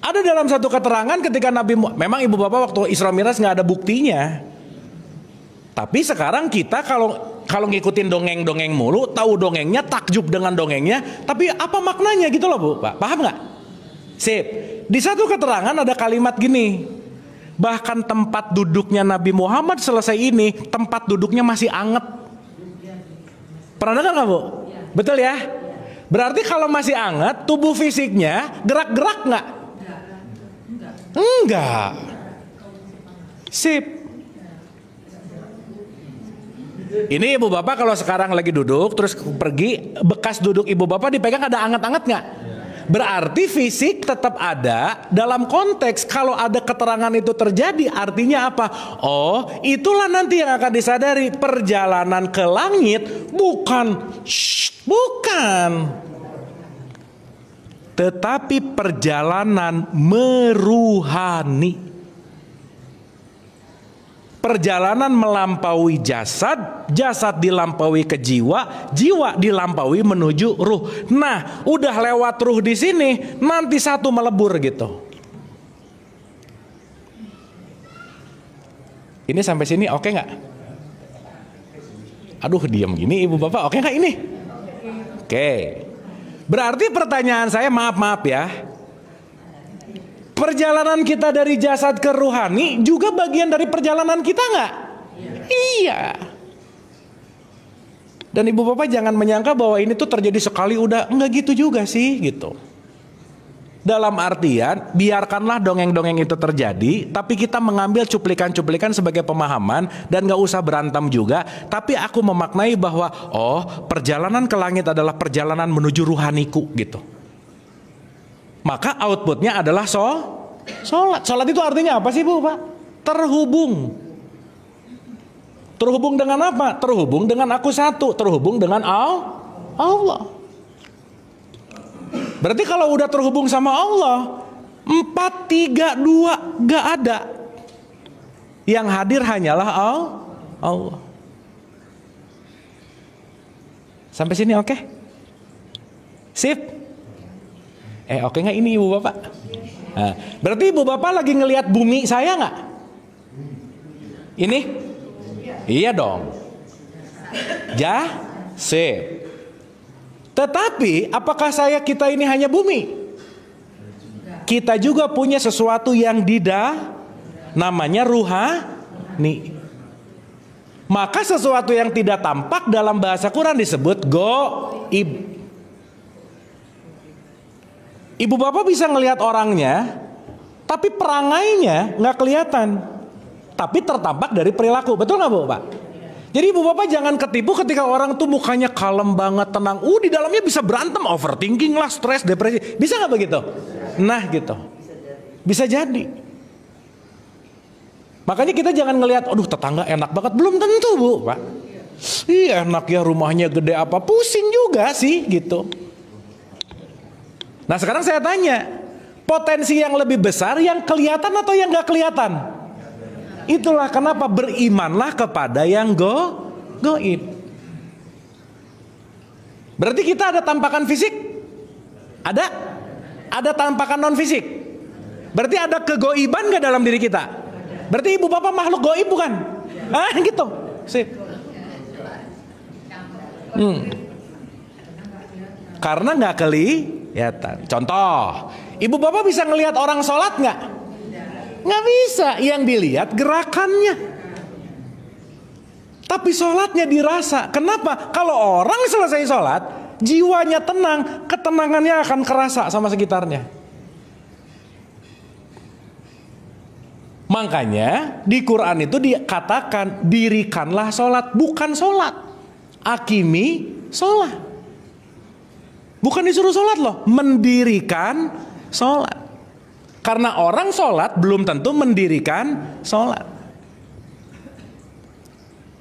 Ada dalam satu keterangan ketika memang ibu bapak waktu Isra Mi'raj nggak ada buktinya. Tapi sekarang kita kalau ngikutin dongeng-dongeng mulu, tahu dongengnya, takjub dengan dongengnya, tapi apa maknanya gitu loh Bu, Pak. Paham nggak? Sip. Di satu keterangan ada kalimat gini. Bahkan tempat duduknya Nabi Muhammad selesai ini, tempat duduknya masih anget. Pernah dengar nggak Bu? Betul ya? Berarti kalau masih anget, tubuh fisiknya gerak-gerak nggak? Enggak. Sip. Ini ibu bapak kalau sekarang lagi duduk terus pergi, bekas duduk ibu bapak dipegang ada anget-anget nggak? Berarti fisik tetap ada. Dalam konteks kalau ada keterangan itu terjadi artinya apa? Oh, itulah nanti yang akan disadari, perjalanan ke langit bukan tetapi perjalanan meruhani. Perjalanan melampaui jasad, jasad dilampaui ke jiwa, jiwa dilampaui menuju ruh. Nah, udah lewat ruh di sini, nanti satu melebur gitu. Ini sampai sini oke nggak? Aduh, diam gini ibu bapak, oke nggak ini? Oke. Berarti pertanyaan saya, maaf ya, perjalanan kita dari jasad ke ruhani juga bagian dari perjalanan kita nggak? Iya. Dan ibu bapak jangan menyangka bahwa ini tuh terjadi sekali udah, nggak gitu juga sih gitu. Dalam artian, biarkanlah dongeng-dongeng itu terjadi, tapi kita mengambil cuplikan-cuplikan sebagai pemahaman dan gak usah berantem juga. Tapi aku memaknai bahwa, oh, perjalanan ke langit adalah perjalanan menuju ruhaniku gitu. Maka outputnya adalah sholat. Sholat itu artinya apa sih Bu Pak? Terhubung. Terhubung dengan apa? Terhubung dengan aku satu, terhubung dengan Allah. Berarti kalau udah terhubung sama Allah, 4, 3, 2 gak ada. Yang hadir hanyalah Allah. Sampai sini oke? Sip? Oke gak ini ibu bapak? Nah, berarti ibu bapak lagi ngelihat bumi saya gak? Ini? Iya dong. Sip. Tetapi apakah kita ini hanya bumi? Kita juga punya sesuatu yang namanya ruhani. Maka sesuatu yang tidak tampak dalam bahasa Quran disebut goib. Ibu bapak bisa ngelihat orangnya, tapi perangainya nggak kelihatan, tapi tertampak dari perilaku. Betul nggak Bu Pak? Jadi ibu bapak jangan ketipu ketika orang tuh mukanya kalem banget, tenang. Di dalamnya bisa berantem, overthinking lah, stres, depresi. Bisa nggak begitu? Nah gitu. Bisa jadi. Makanya kita jangan ngelihat, aduh tetangga enak banget. Belum tentu Bu Pak. Iya enak ya, rumahnya gede apa, pusing juga sih gitu. Nah sekarang saya tanya, potensi yang lebih besar yang kelihatan atau yang nggak kelihatan? Itulah kenapa berimanlah kepada yang goib. Berarti kita ada tampakan fisik? Ada tampakan non fisik. Berarti ada kegoiban gak dalam diri kita? Berarti ibu bapak makhluk goib bukan? Gitu. Sip. Karena gak kelihatan. Contoh, ibu bapak bisa ngelihat orang sholat gak? Nggak bisa, yang dilihat gerakannya. Tapi sholatnya dirasa. Kenapa? Kalau orang selesai sholat, jiwanya tenang, ketenangannya akan kerasa sama sekitarnya. Makanya di Quran itu dikatakan dirikanlah sholat, bukan sholat. Akimi sholat. Bukan disuruh sholat loh, mendirikan sholat. Karena orang sholat belum tentu mendirikan sholat.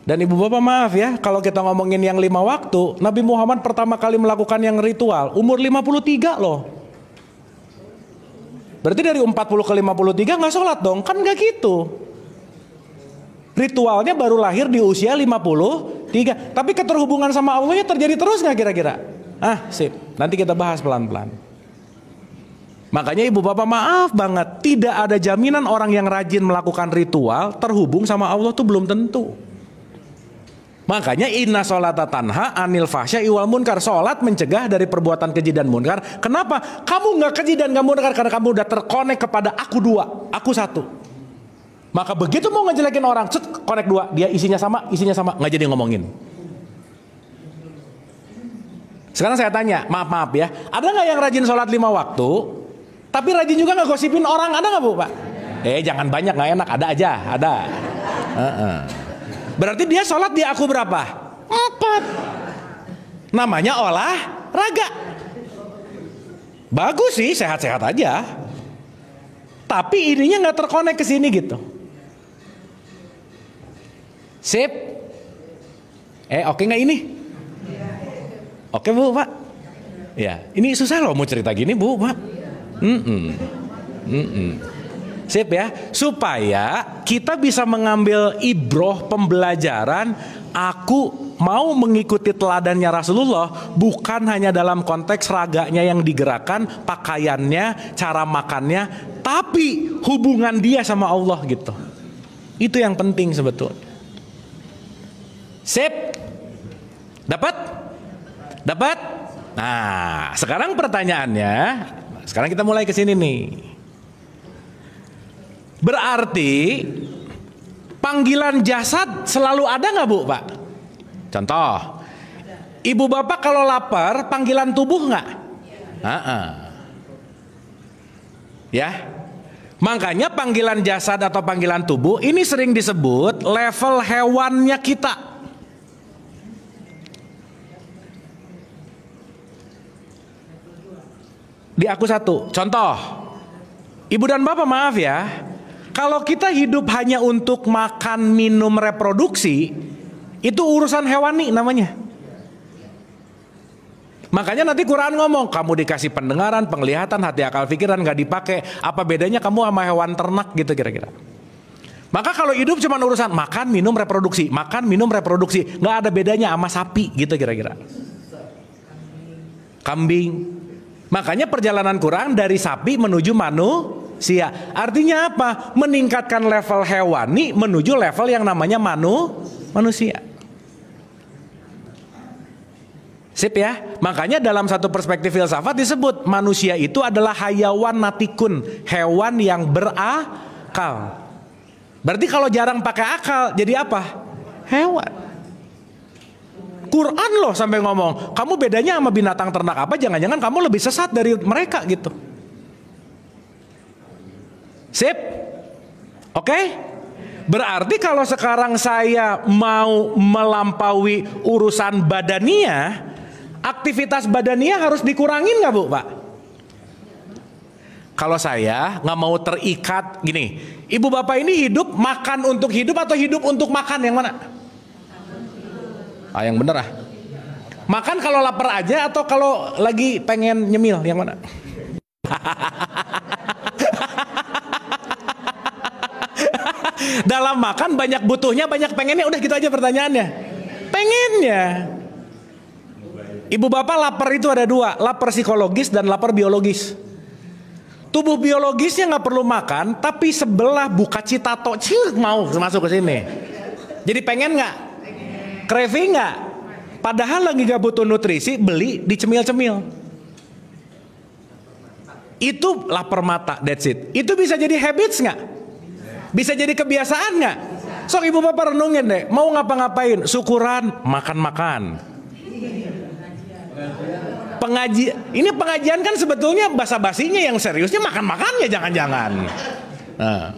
Dan ibu bapak maaf ya, kalau kita ngomongin yang 5 waktu, Nabi Muhammad pertama kali melakukan yang ritual umur 53 loh. Berarti dari 40 ke 53 gak sholat dong, kan gak gitu. Ritualnya baru lahir di usia 53. Tapi keterhubungan sama Allahnya terjadi terus gak kira-kira? Sip, nanti kita bahas pelan-pelan. Makanya ibu bapak maaf banget, tidak ada jaminan orang yang rajin melakukan ritual terhubung sama Allah tuh belum tentu. Makanya inna sholata tanha anil fahsya'i wal munkar. Sholat mencegah dari perbuatan keji dan munkar. Kenapa? Kamu gak keji dan gak munkar karena kamu udah terkonek kepada aku dua, aku satu. Maka begitu mau ngejelekin orang, konek dua, dia isinya sama, gak jadi ngomongin. Sekarang saya tanya, maaf ya, ada gak yang rajin sholat 5 waktu tapi rajin juga ngegosipin orang, ada gak Bu Pak? Jangan banyak, gak enak, ada aja, ada. Berarti dia sholat di aku berapa? 4. Namanya olahraga. Bagus sih, sehat-sehat aja. Tapi ininya gak terkonek ke sini gitu. Sip. Oke gak ini? Oke Bu Pak. Ya, ini susah loh mau cerita gini Bu Pak. Sip ya, supaya kita bisa mengambil ibroh pembelajaran. Aku mau mengikuti teladannya Rasulullah, bukan hanya dalam konteks raganya yang digerakkan, pakaiannya, cara makannya, tapi hubungan dia sama Allah gitu. Itu yang penting sebetulnya. Sip? Dapat? Dapat? Nah, sekarang pertanyaannya, sekarang kita mulai ke sini nih. Berarti panggilan jasad selalu ada nggak Bu, Pak? Contoh, ibu bapak kalau lapar panggilan tubuh nggak? Ya, makanya panggilan jasad atau panggilan tubuh ini sering disebut level hewannya kita. Di aku satu, contoh, ibu dan bapak maaf ya, kalau kita hidup hanya untuk makan, minum, reproduksi, itu urusan hewani namanya. Makanya nanti Quran ngomong, kamu dikasih pendengaran, penglihatan, hati, akal, pikiran, gak dipakai. Apa bedanya kamu sama hewan ternak gitu kira-kira. Maka kalau hidup cuma urusan makan, minum, reproduksi, makan, minum, reproduksi, gak ada bedanya sama sapi gitu kira-kira. Kambing. Makanya perjalanan Quran dari sapi menuju manusia. Artinya apa? Meningkatkan level hewani menuju level yang namanya manusia. Sip ya. Makanya dalam satu perspektif filsafat disebut manusia itu adalah hayawan natikun, hewan yang berakal. Berarti kalau jarang pakai akal jadi apa? Hewan. Quran loh sampai ngomong, kamu bedanya sama binatang ternak apa? Jangan-jangan kamu lebih sesat dari mereka gitu. Sip? Oke? Berarti kalau sekarang saya mau melampaui urusan badania, aktivitas badania harus dikurangin nggak Bu, Pak? Kalau saya nggak mau terikat gini, ibu bapak ini hidup makan untuk hidup atau hidup untuk makan, yang mana? Yang bener ah. Makan kalau lapar aja atau kalau lagi pengen nyemil, yang mana? Dalam makan banyak butuhnya, banyak pengennya, udah gitu aja pertanyaannya. Pengennya. Ibu bapak lapar itu ada dua, lapar psikologis dan lapar biologis. Tubuh biologisnya nggak perlu makan, tapi sebelah buka citato, mau masuk ke sini. Jadi pengen nggak? Craving nggak? Padahal lagi gak butuh nutrisi, beli dicemil-cemil. Itu lapar mata, that's it. Itu bisa jadi habits nggak? Bisa jadi kebiasaan nggak? Sok ibu bapak renungin deh, mau ngapa-ngapain? Syukuran, makan-makan. Ini pengajian kan sebetulnya basa-basinya, yang seriusnya makan-makan ya jangan-jangan. Nah.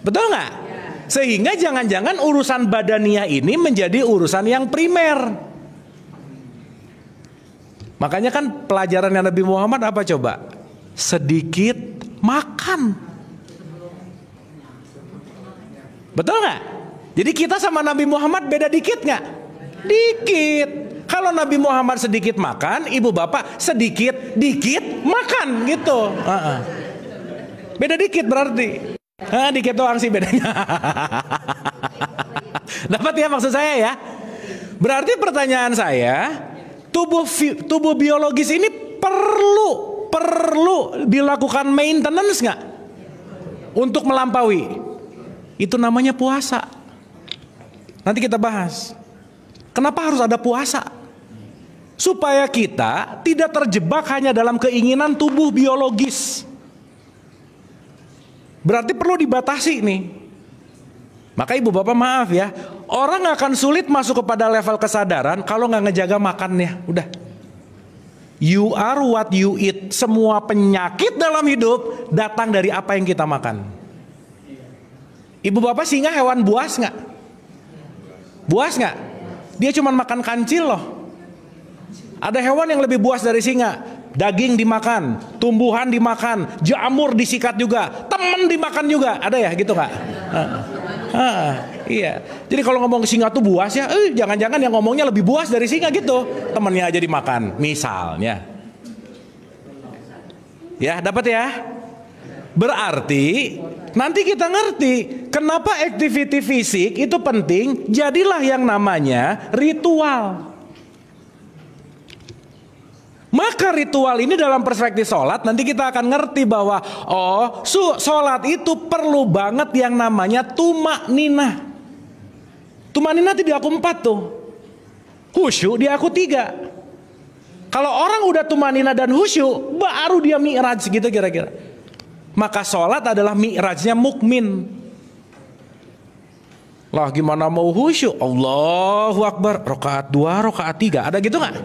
Betul nggak? Sehingga jangan-jangan urusan badania ini menjadi urusan yang primer. Makanya kan pelajaran yang Nabi Muhammad apa coba? Sedikit makan. Betul nggak? Jadi kita sama Nabi Muhammad beda dikit nggak? Dikit. Kalau Nabi Muhammad sedikit makan, ibu bapak sedikit makan gitu. Beda dikit berarti. Dikit doang sih bedanya. Dapat ya maksud saya ya? Berarti pertanyaan saya, tubuh biologis ini perlu dilakukan maintenance nggak untuk melampaui? Itu namanya puasa. Nanti kita bahas. Kenapa harus ada puasa? Supaya kita tidak terjebak hanya dalam keinginan tubuh biologis. Berarti perlu dibatasi nih. Maka ibu bapak maaf ya, orang akan sulit masuk kepada level kesadaran kalau nggak ngejaga makannya. Udah. You are what you eat. Semua penyakit dalam hidup datang dari apa yang kita makan. Ibu bapak singa hewan buas nggak? Buas nggak? Dia cuma makan kancil loh. Ada hewan yang lebih buas dari singa. Daging dimakan, tumbuhan dimakan, jamur disikat juga, temen dimakan juga. Ada ya gitu nggak? Iya. Jadi kalau ngomong singa tuh buas ya, jangan-jangan yang ngomongnya lebih buas dari singa gitu. Temennya aja dimakan, misalnya. Ya, dapat ya? Berarti nanti kita ngerti kenapa activity fisik itu penting. Jadilah yang namanya ritual. Maka ritual ini dalam perspektif sholat nanti kita akan ngerti bahwa sholat itu perlu banget yang namanya tumak ninah. Tumak ninah itu di aku 4 tuh. Khusyuk di aku 3. Kalau orang udah tumanina dan khusyuk, baru dia mi'raj gitu kira-kira. Maka sholat adalah mi'rajnya mukmin. Lah gimana mau khusyuk? Allahu Akbar, rakaat 2, rakaat 3. Ada gitu nggak?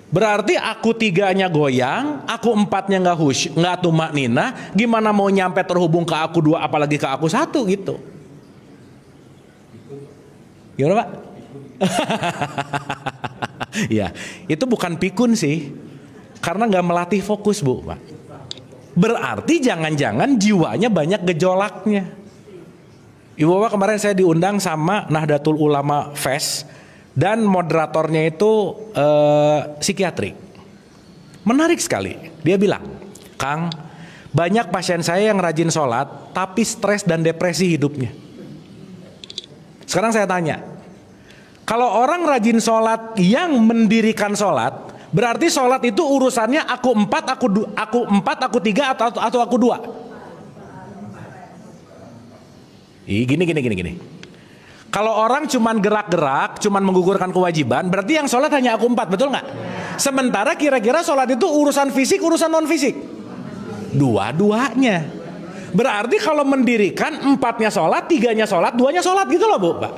Berarti aku 3-nya goyang, aku 4-nya nggak khusyuk, nggak tumanina. Gimana mau nyampe terhubung ke aku 2, apalagi ke aku 1 gitu? Gimana Pak? Ya, itu bukan pikun sih, karena nggak melatih fokus Bu, Pak. Berarti jangan-jangan jiwanya banyak gejolaknya. Ibu Bapak, kemarin saya diundang sama Nahdlatul Ulama Fest dan moderatornya itu psikiatri. Menarik sekali. Dia bilang, Kang, banyak pasien saya yang rajin sholat tapi stres dan depresi hidupnya. Sekarang saya tanya, kalau orang rajin sholat yang mendirikan sholat, berarti sholat itu urusannya aku 4, aku 3 atau aku 2? Gini. Kalau orang cuman gerak-gerak, cuman menggugurkan kewajiban, berarti yang sholat hanya aku 4, betul nggak? Sementara kira-kira sholat itu urusan fisik, urusan non fisik? Dua-duanya. Berarti kalau mendirikan 4-nya sholat, 3-nya sholat, 2-nya sholat gitu loh Bu, Pak.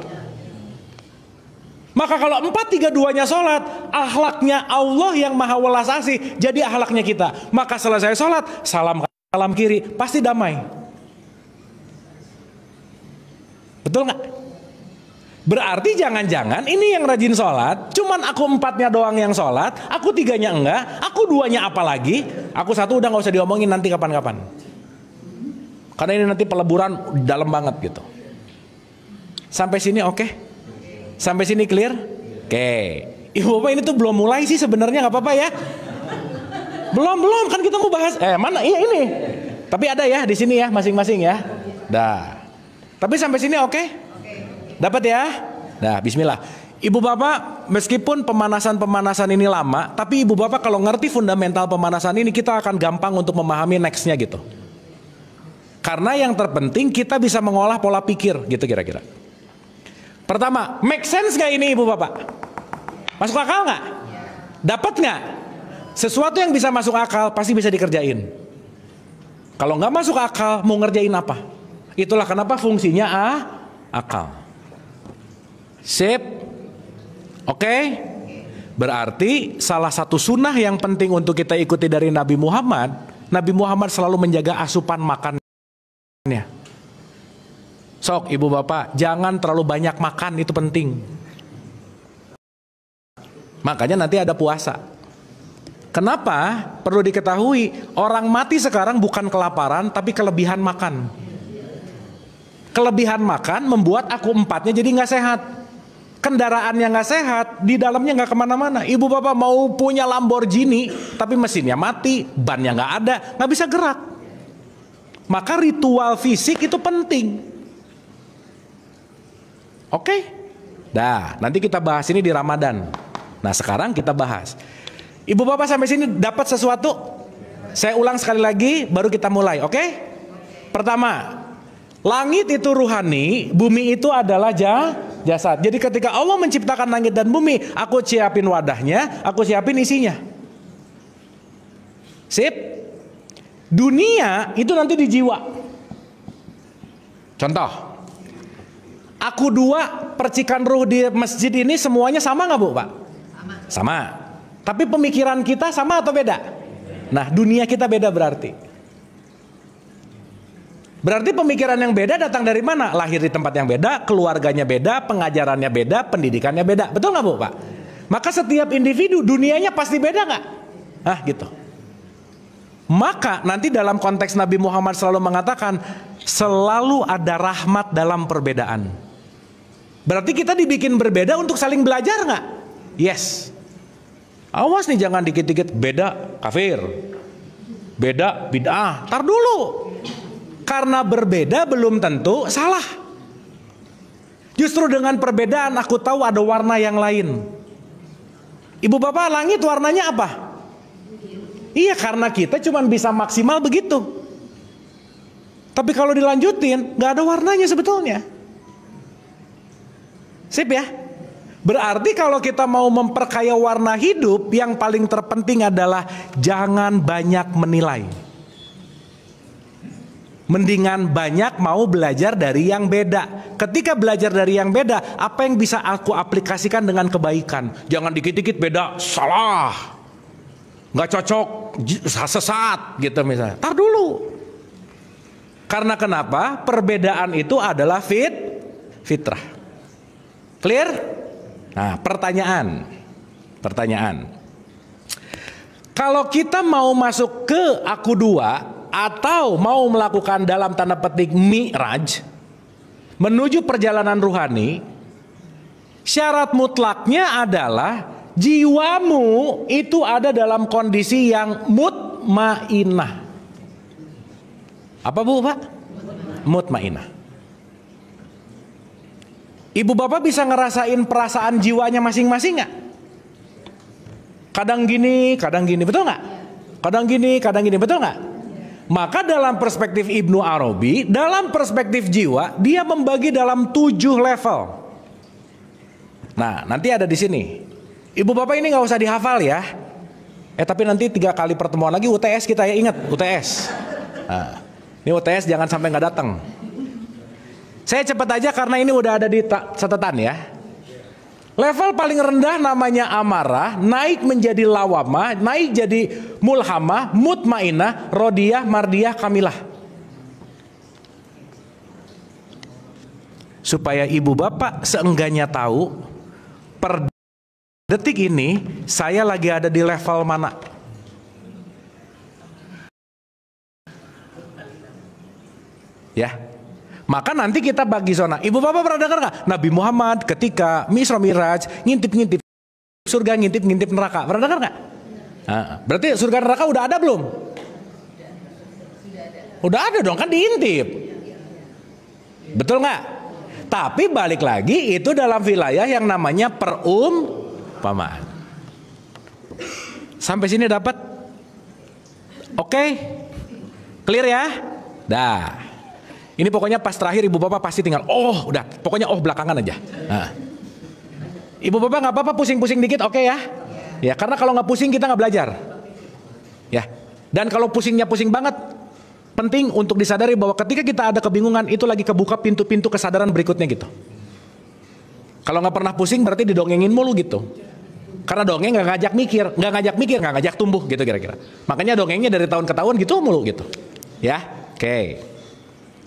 Maka kalau 4, 3, 2-nya sholat, akhlaknya Allah yang maha welas asih jadi akhlaknya kita. Maka selesai sholat, salam kanan kiri, pasti damai. Betul nggak? Berarti jangan-jangan ini yang rajin sholat, cuman aku 4-nya doang yang sholat, aku 3-nya enggak, aku 2-nya apalagi, aku 1 udah nggak usah diomongin nanti kapan-kapan. Karena ini nanti peleburan dalam banget gitu. Sampai sini oke? Sampai sini clear? Oke. Ibu Bapak, ini tuh belum mulai sih sebenarnya, nggak apa-apa ya. Belum kan kita mau bahas. Mana? Iya ini. Tapi ada ya di sini ya masing-masing ya. Dah. Tapi sampai sini oke? Dapat ya? Dah, bismillah. Ibu Bapak, meskipun pemanasan ini lama, tapi Ibu Bapak kalau ngerti fundamental pemanasan ini, kita akan gampang untuk memahami nextnya gitu. Karena yang terpenting kita bisa mengolah pola pikir gitu kira-kira. Pertama, make sense gak ini Ibu Bapak? Masuk akal gak? Dapat gak? Sesuatu yang bisa masuk akal pasti bisa dikerjain. Kalau gak masuk akal, mau ngerjain apa? Itulah kenapa fungsinya akal. Sip? Oke? Berarti salah satu sunnah yang penting untuk kita ikuti dari Nabi Muhammad selalu menjaga asupan makannya. Sok Ibu Bapak, jangan terlalu banyak makan, itu penting. Makanya nanti ada puasa. Kenapa? Perlu diketahui, orang mati sekarang bukan kelaparan, tapi kelebihan makan. Kelebihan makan membuat aku 4-nya jadi nggak sehat. Kendaraan yang nggak sehat, di dalamnya nggak kemana-mana. Ibu Bapak mau punya Lamborghini, tapi mesinnya mati, bannya nggak ada, nggak bisa gerak. Maka ritual fisik itu penting. Oke? Dah, nanti kita bahas ini di Ramadan. Nah, sekarang kita bahas. Ibu Bapak sampai sini dapat sesuatu? Saya ulang sekali lagi, baru kita mulai, oke? Pertama, langit itu ruhani, bumi itu adalah jasad. Jadi ketika Allah menciptakan langit dan bumi, aku siapin wadahnya, aku siapin isinya. Sip? Dunia itu nanti di jiwa. Contoh, aku 2 percikan ruh di masjid ini semuanya sama nggak Bu Pak? Sama. Tapi pemikiran kita sama atau beda? Nah, dunia kita beda berarti. Berarti pemikiran yang beda datang dari mana? Lahir di tempat yang beda, keluarganya beda, pengajarannya beda, pendidikannya beda. Betul nggak Bu Pak? Maka setiap individu dunianya pasti beda nggak? Gitu. Maka nanti dalam konteks Nabi Muhammad selalu mengatakan selalu ada rahmat dalam perbedaan. Berarti kita dibikin berbeda untuk saling belajar nggak? Yes. Awas nih, jangan dikit-dikit beda kafir, beda bid'ah. Tar dulu. Karena berbeda belum tentu salah. Justru dengan perbedaan aku tahu ada warna yang lain. Ibu Bapak, langit warnanya apa? Iya, karena kita cuma bisa maksimal begitu. Tapi kalau dilanjutin, nggak ada warnanya sebetulnya. Sip ya? Berarti kalau kita mau memperkaya warna hidup, yang paling terpenting adalah jangan banyak menilai. Mendingan banyak mau belajar dari yang beda. Ketika belajar dari yang beda, apa yang bisa aku aplikasikan dengan kebaikan? Jangan dikit-dikit beda, salah, nggak cocok, sesat gitu misalnya. Tar dulu. Karena kenapa? Perbedaan itu adalah fitrah. Clear? Nah, pertanyaan. Kalau kita mau masuk ke aku dua, atau mau melakukan dalam tanda petik mi'raj, menuju perjalanan ruhani, syarat mutlaknya adalah jiwamu itu ada dalam kondisi yang mutmainah. Apa Bu Pak? Mutmainah. Ibu bapak bisa ngerasain perasaan jiwanya masing-masing nggak? Kadang gini, betul nggak? Kadang gini, betul nggak? Maka dalam perspektif Ibnu Arabi, dalam perspektif jiwa, dia membagi dalam 7 level. Nah, nanti ada di sini. Ibu bapak ini nggak usah dihafal ya. Tapi nanti 3 kali pertemuan lagi UTS kita ya, ingat UTS. Nah, ini UTS jangan sampai nggak datang. Saya cepat aja karena ini udah ada di catatan ya. Level paling rendah namanya amarah, naik menjadi lawamah, naik jadi mulhamah, mutmainah, rodiyah, mardiyah, kamilah. Supaya ibu bapak seenggaknya tahu per detik ini saya lagi ada di level mana. Ya. Maka nanti kita bagi zona. Ibu bapak pernah dengar nggak? Nabi Muhammad ketika Isra Mi'raj ngintip-ngintip surga, ngintip-ngintip neraka. Pernah dengar nggak? Nah, berarti surga neraka udah ada belum? Udah ada dong, kan diintip. Betul nggak? Tapi balik lagi itu dalam wilayah yang namanya perumpamaan. Sampai sini dapat? Oke? Clear ya? Dah. Ini pokoknya pas terakhir ibu bapak pasti tinggal udah pokoknya belakangan aja. Nah. Ibu bapak nggak apa-apa pusing-pusing dikit, oke ya? Ya karena kalau nggak pusing kita nggak belajar. Ya. Dan kalau pusingnya pusing banget, penting untuk disadari bahwa ketika kita ada kebingungan itu lagi kebuka pintu-pintu kesadaran berikutnya gitu. Kalau nggak pernah pusing berarti didongengin mulu gitu. Karena dongeng nggak ngajak mikir, nggak ngajak tumbuh gitu kira-kira. Makanya dongengnya dari tahun ke tahun gitu mulu gitu. Ya, oke.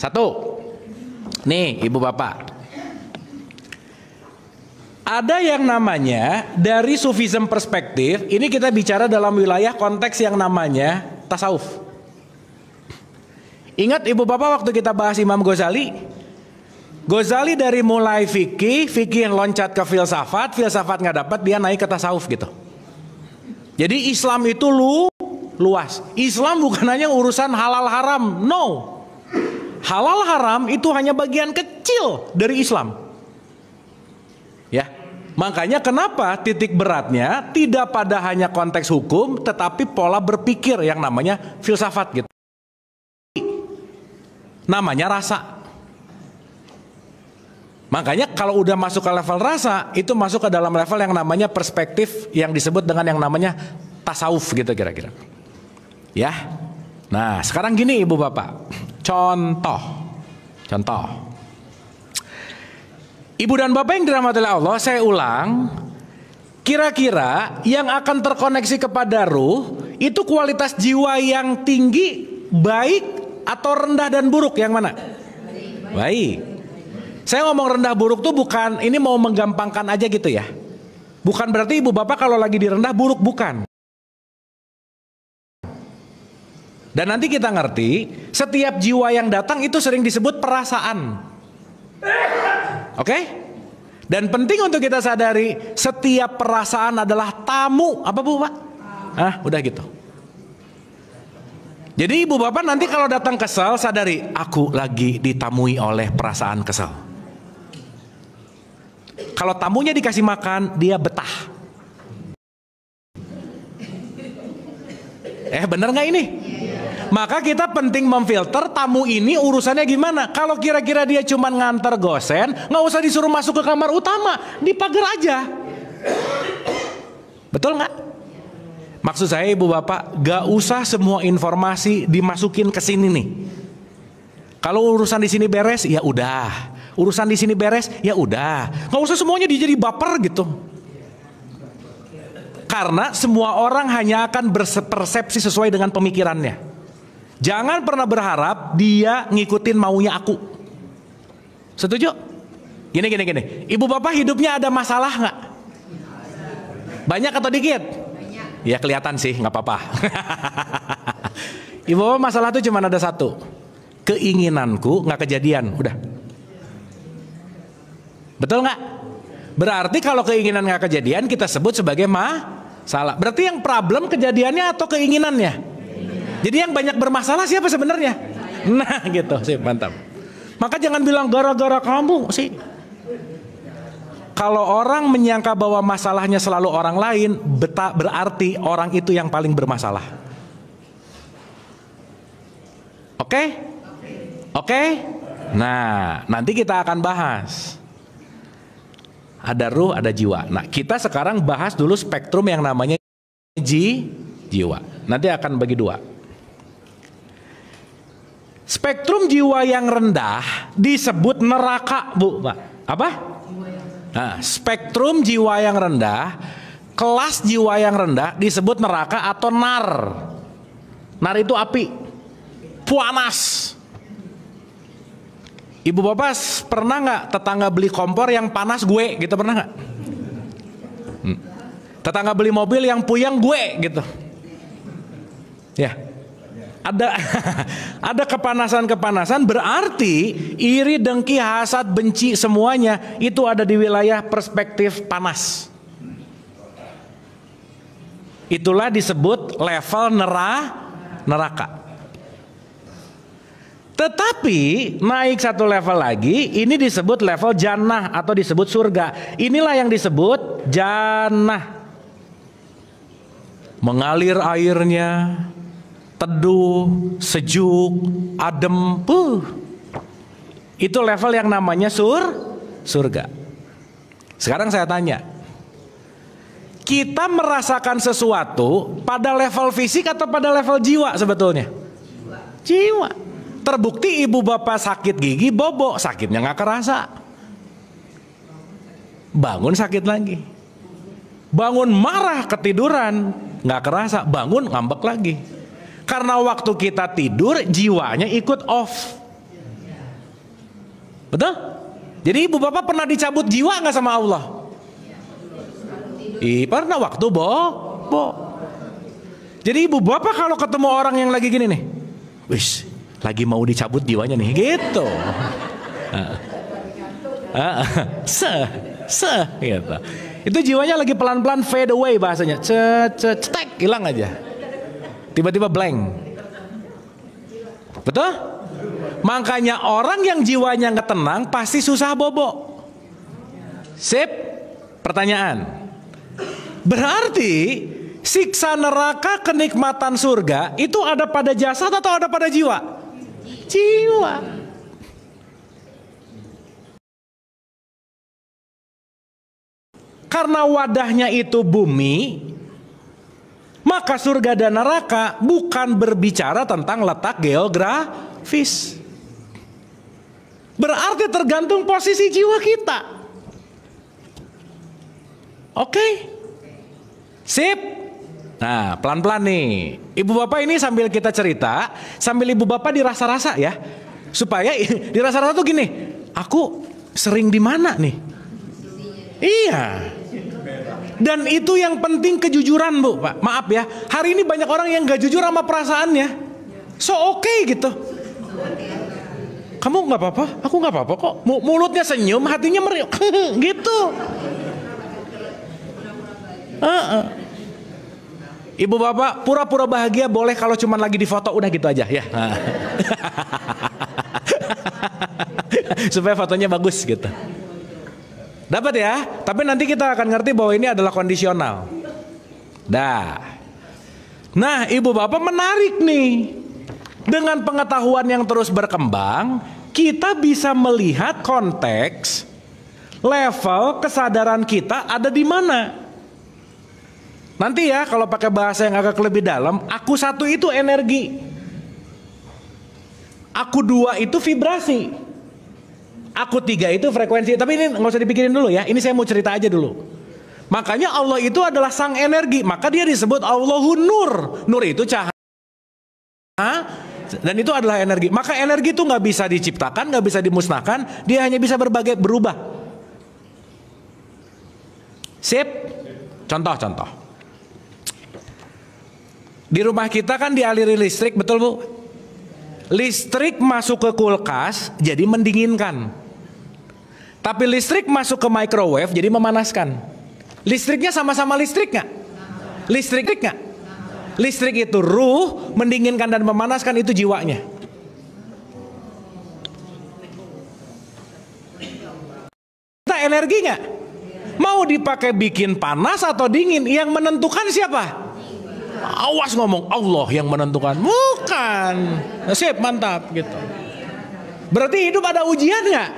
1, nih ibu bapak, ada yang namanya dari Sufism perspektif, ini kita bicara dalam wilayah konteks yang namanya tasawuf. Ingat ibu bapak waktu kita bahas Imam Ghazali dari mulai fikih loncat ke filsafat nggak dapat, dia naik ke tasawuf gitu. Jadi Islam itu luas. Islam bukan hanya urusan halal haram, no. Halal haram itu hanya bagian kecil dari Islam. Ya. Makanya kenapa titik beratnya tidak pada hanya konteks hukum tetapi pola berpikir yang namanya filsafat gitu. Namanya rasa. Makanya kalau udah masuk ke level rasa itu masuk ke dalam level yang namanya perspektif yang disebut dengan yang namanya tasawuf gitu kira-kira. Ya. Nah, sekarang gini ibu bapak. Contoh. Ibu dan bapak yang dirahmati oleh Allah, saya ulang. Kira-kira yang akan terkoneksi kepada ruh itu kualitas jiwa yang tinggi, baik atau rendah dan buruk yang mana? Baik. Saya ngomong rendah buruk tuh bukan ini mau menggampangkan aja gitu ya. Bukan berarti ibu bapak kalau lagi di rendah buruk, bukan. Dan nanti kita ngerti, setiap jiwa yang datang itu sering disebut perasaan. Oke? Dan penting untuk kita sadari, setiap perasaan adalah tamu. Apa Bu, Pak? Udah gitu. Jadi ibu bapak nanti kalau datang kesel, sadari, aku lagi ditamui oleh perasaan kesel. Kalau tamunya dikasih makan, dia betah. Bener gak ini? Maka kita penting memfilter tamu ini urusannya gimana. Kalau kira-kira dia cuma nganter gosen, nggak usah disuruh masuk ke kamar utama, di pagar aja. Betul nggak? Maksud saya ibu bapak, gak usah semua informasi dimasukin ke sini nih. Kalau urusan di sini beres, ya udah. Urusan di sini beres, ya udah. Nggak usah semuanya jadi baper gitu. Karena semua orang hanya akan berpersepsi sesuai dengan pemikirannya. Jangan pernah berharap dia ngikutin maunya aku. Setuju? Gini. Ibu bapak hidupnya ada masalah nggak? Banyak atau dikit? Banyak. Ya kelihatan sih, nggak apa-apa. Ibu bapak masalah itu cuma ada satu. Keinginanku nggak kejadian, udah. Betul nggak? Berarti kalau keinginan nggak kejadian kita sebut sebagai masalah. Berarti yang problem kejadiannya atau keinginannya? Jadi yang banyak bermasalah siapa sebenarnya? Nah gitu sih, mantap. Maka jangan bilang gara-gara kamu sih. Kalau orang menyangka bahwa masalahnya selalu orang lain, berarti orang itu yang paling bermasalah. Oke? Oke? Nah, nanti kita akan bahas. Ada ruh, ada jiwa. Nah, kita sekarang bahas dulu spektrum yang namanya jiwa. Nanti akan bagi dua. Spektrum jiwa yang rendah disebut neraka, Bu, Pak. Apa? Nah, spektrum jiwa yang rendah, kelas jiwa yang rendah disebut neraka atau nar. Nar itu api, panas. Ibu bapak pernah nggak tetangga beli kompor yang panas gue gitu, pernah nggak? Tetangga beli mobil yang puyeng gue gitu. Ya. Ada kepanasan-kepanasan, berarti iri, dengki, hasad, benci semuanya itu ada di wilayah perspektif panas. Itulah disebut level neraka. Tetapi naik satu level lagi, ini disebut level jannah atau disebut surga. Inilah yang disebut jannah. Mengalir airnya, teduh, sejuk, adem. Itu level yang namanya surga. Sekarang saya tanya, kita merasakan sesuatu pada level fisik atau pada level jiwa sebetulnya? Jiwa. Terbukti ibu bapak sakit gigi, bobo, sakitnya nggak kerasa. Bangun sakit lagi. Bangun marah, ketiduran, nggak kerasa. Bangun ngambek lagi. Karena waktu kita tidur jiwanya ikut off. Betul? Jadi ibu bapak pernah dicabut jiwa nggak sama Allah? Pernah waktu bobo. Jadi ibu bapak kalau ketemu orang yang lagi gini nih, wis, lagi mau dicabut jiwanya nih, gitu. Gitu. Itu jiwanya lagi pelan-pelan fade away bahasanya, cetek, hilang aja. Tiba-tiba blank. Betul? Makanya orang yang jiwanya nggak tenang pasti susah bobo. Sip? Pertanyaan. Berarti siksa neraka, kenikmatan surga itu ada pada jasad atau ada pada jiwa? Jiwa. Karena wadahnya itu bumi, maka surga dan neraka bukan berbicara tentang letak geografis. Berarti tergantung posisi jiwa kita. Oke? Sip? Nah, pelan-pelan nih. Ibu bapak ini sambil kita cerita, sambil ibu bapak dirasa-rasa ya. Supaya dirasa-rasa tuh gini, aku sering di mana nih? Iya. Dan itu yang penting, kejujuran, Bu, Pak. Maaf ya, hari ini banyak orang yang gak jujur sama perasaannya. So oke gitu. Kamu gak apa-apa, aku gak apa-apa kok. Mulutnya senyum, hatinya meriuk. Gitu. Ibu bapak pura-pura bahagia boleh kalau cuma lagi di foto, udah gitu aja ya. Supaya fotonya bagus gitu. Dapat ya, tapi nanti kita akan ngerti bahwa ini adalah kondisional. Nah, ibu bapak menarik nih. Dengan pengetahuan yang terus berkembang, kita bisa melihat konteks level kesadaran kita ada di mana. Nanti ya kalau pakai bahasa yang agak lebih dalam, aku satu itu energi, aku dua itu vibrasi, aku tiga itu frekuensi. Tapi ini nggak usah dipikirin dulu ya, ini saya mau cerita aja dulu. Makanya Allah itu adalah sang energi, maka dia disebut Allahun Nur. Nur itu cahaya, dan itu adalah energi. Maka energi itu nggak bisa diciptakan, nggak bisa dimusnahkan, dia hanya bisa berubah. Sip? Contoh. Di rumah kita kan dialiri listrik, betul Bu? Listrik masuk ke kulkas, jadi mendinginkan. Tapi listrik masuk ke microwave, jadi memanaskan. Listriknya sama-sama listrik nggak? Listrik nggak? Listrik itu ruh, mendinginkan dan memanaskan, itu jiwanya. Kita energi nggak? Mau dipakai bikin panas atau dingin, yang menentukan siapa? Awas ngomong Allah yang menentukan, bukan. Sip, mantap gitu. Berarti hidup ada ujian nggak?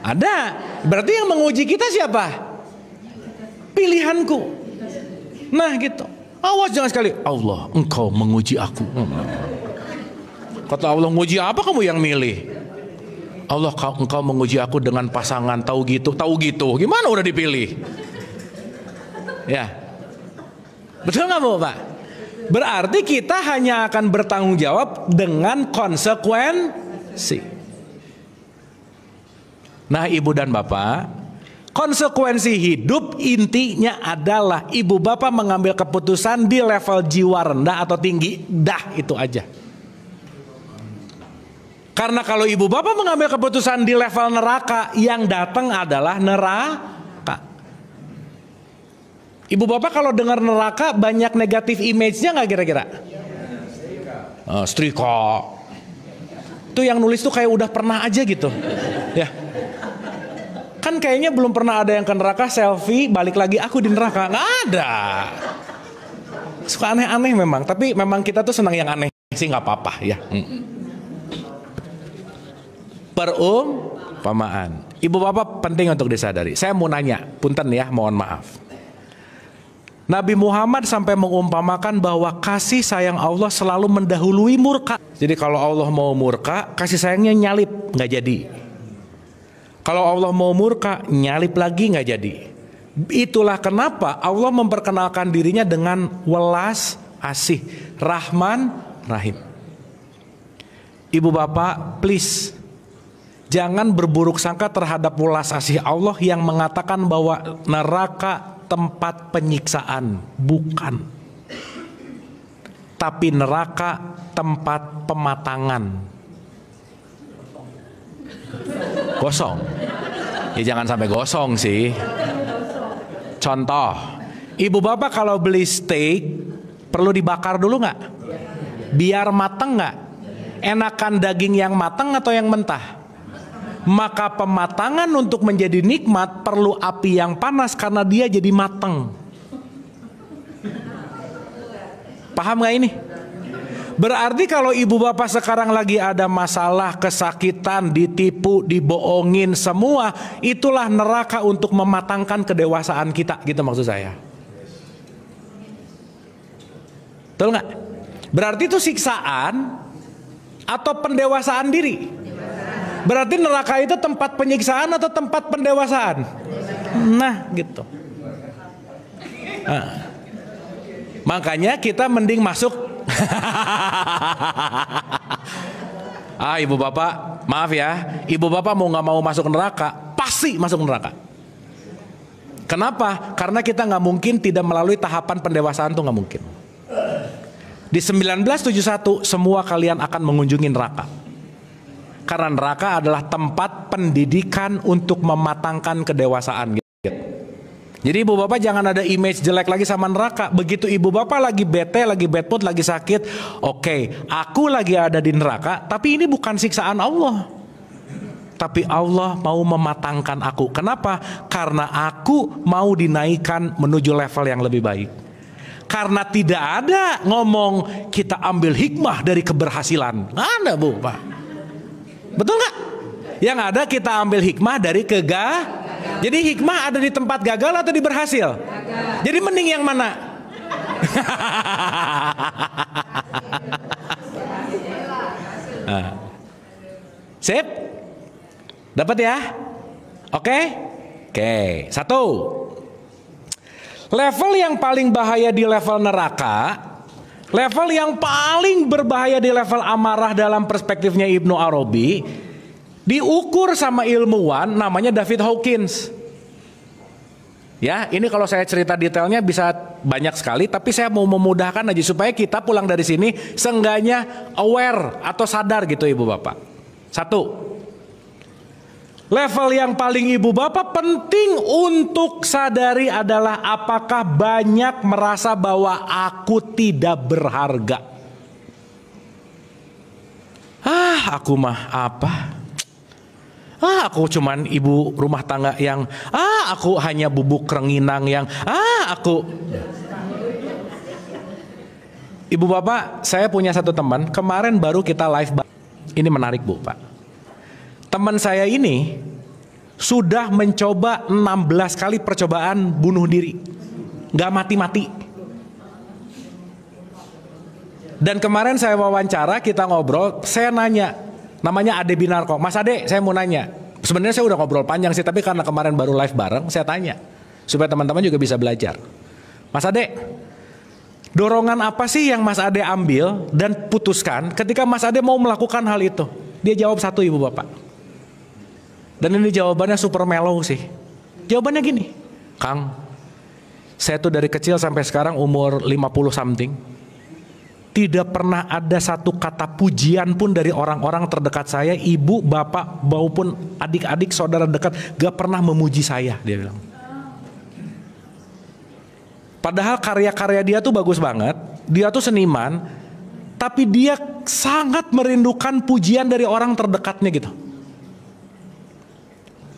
Ada. Berarti yang menguji kita siapa? Pilihanku. Nah gitu. Awas jangan sekali, Allah engkau menguji aku. Kata Allah, menguji apa kamu yang milih? Allah, engkau menguji aku dengan pasangan, tahu gitu. Gimana udah dipilih? Ya. Betul nggak Bu Pak? Berarti kita hanya akan bertanggung jawab dengan konsekuensi. Nah Ibu dan Bapak, konsekuensi hidup intinya adalah ibu bapak mengambil keputusan di level jiwa rendah atau tinggi. Dah itu aja. Karena kalau ibu bapak mengambil keputusan di level neraka, yang datang adalah neraka. Ibu bapak kalau dengar neraka banyak negatif image-nya nggak kira-kira? Setrika. Itu yang nulis tuh kayak udah pernah aja gitu. Ya. Kan kayaknya belum pernah ada yang ke neraka selfie balik lagi aku di neraka. Nggak ada. Suka aneh-aneh memang. Tapi memang kita tuh senang yang aneh sih, nggak apa-apa ya. Perumpamaan. Ibu bapak penting untuk disadari. Saya mau nanya, punten ya, mohon maaf. Nabi Muhammad sampai mengumpamakan bahwa kasih sayang Allah selalu mendahului murka. Jadi kalau Allah mau murka, kasih sayangnya nyalip, nggak jadi. Kalau Allah mau murka, nyalip lagi nggak jadi. Itulah kenapa Allah memperkenalkan dirinya dengan welas asih, Rahman, Rahim. Ibu bapak, please, jangan berburuk sangka terhadap welas asih Allah yang mengatakan bahwa neraka tempat penyiksaan. Bukan. Tapi neraka tempat pematangan. Gosong. Ya jangan sampai gosong sih. Contoh, ibu bapak kalau beli steak perlu dibakar dulu nggak? Biar mateng nggak? Enakan daging yang mateng atau yang mentah? Maka pematangan untuk menjadi nikmat perlu api yang panas karena dia jadi mateng. Paham nggak ini? Berarti kalau ibu bapak sekarang lagi ada masalah, kesakitan, ditipu, dibohongin semua, itulah neraka untuk mematangkan kedewasaan kita, gitu maksud saya. Betul nggak? Berarti itu siksaan atau pendewasaan diri? Berarti neraka itu tempat penyiksaan atau tempat pendewasaan? Nah gitu. Makanya kita mending masuk. Ibu bapak, maaf ya, ibu bapak mau nggak mau masuk neraka, pasti masuk neraka. Kenapa? Karena kita nggak mungkin tidak melalui tahapan pendewasaan, tuh nggak mungkin. Di 1971 semua kalian akan mengunjungi neraka. Karena neraka adalah tempat pendidikan untuk mematangkan kedewasaan. Jadi ibu bapak jangan ada image jelek lagi sama neraka. Begitu ibu bapak lagi bete, lagi bad mood, lagi sakit, oke, aku lagi ada di neraka, tapi ini bukan siksaan Allah. Tapi Allah mau mematangkan aku. Kenapa? Karena aku mau dinaikkan menuju level yang lebih baik. Karena tidak ada ngomong kita ambil hikmah dari keberhasilan. Nggak ada Bu, Pak. Betul nggak? Yang ada kita ambil hikmah dari Jadi hikmah ada di tempat gagal atau di berhasil? Jadi mending yang mana? Sip? Dapat ya? Oke? Oke. 1. Level yang paling bahaya di level neraka, level yang paling berbahaya di level amarah dalam perspektifnya Ibnu Arabi, diukur sama ilmuwan namanya David Hawkins. Ya, ini kalau saya cerita detailnya bisa banyak sekali, tapi saya mau memudahkan aja supaya kita pulang dari sini seenggaknya aware atau sadar gitu Ibu Bapak. 1. Level yang paling Ibu Bapak penting untuk sadari adalah apakah banyak merasa bahwa aku tidak berharga. Aku mah apa? Aku cuman ibu rumah tangga yang aku hanya bubuk rengginang yang aku. Ibu Bapak, saya punya satu teman, kemarin baru kita live. Ini menarik Bu, Pak. Teman saya ini sudah mencoba 16 kali percobaan bunuh diri. Gak mati-mati. Dan kemarin saya wawancara, kita ngobrol, saya nanya, namanya Ade Binarko. Mas Ade, saya mau nanya. Sebenarnya saya udah ngobrol panjang sih, tapi karena kemarin baru live bareng, saya tanya. Supaya teman-teman juga bisa belajar. Mas Ade, dorongan apa sih yang Mas Ade ambil dan putuskan ketika Mas Ade mau melakukan hal itu? Dia jawab 1 Ibu Bapak. Dan ini jawabannya super mellow sih. Jawabannya gini, Kang, saya tuh dari kecil sampai sekarang umur 50 something, tidak pernah ada satu kata pujian pun dari orang-orang terdekat saya, ibu, bapak, maupun adik-adik, saudara dekat, gak pernah memuji saya, dia bilang. Padahal karya-karya dia tuh bagus banget, dia tuh seniman, tapi dia sangat merindukan pujian dari orang terdekatnya gitu.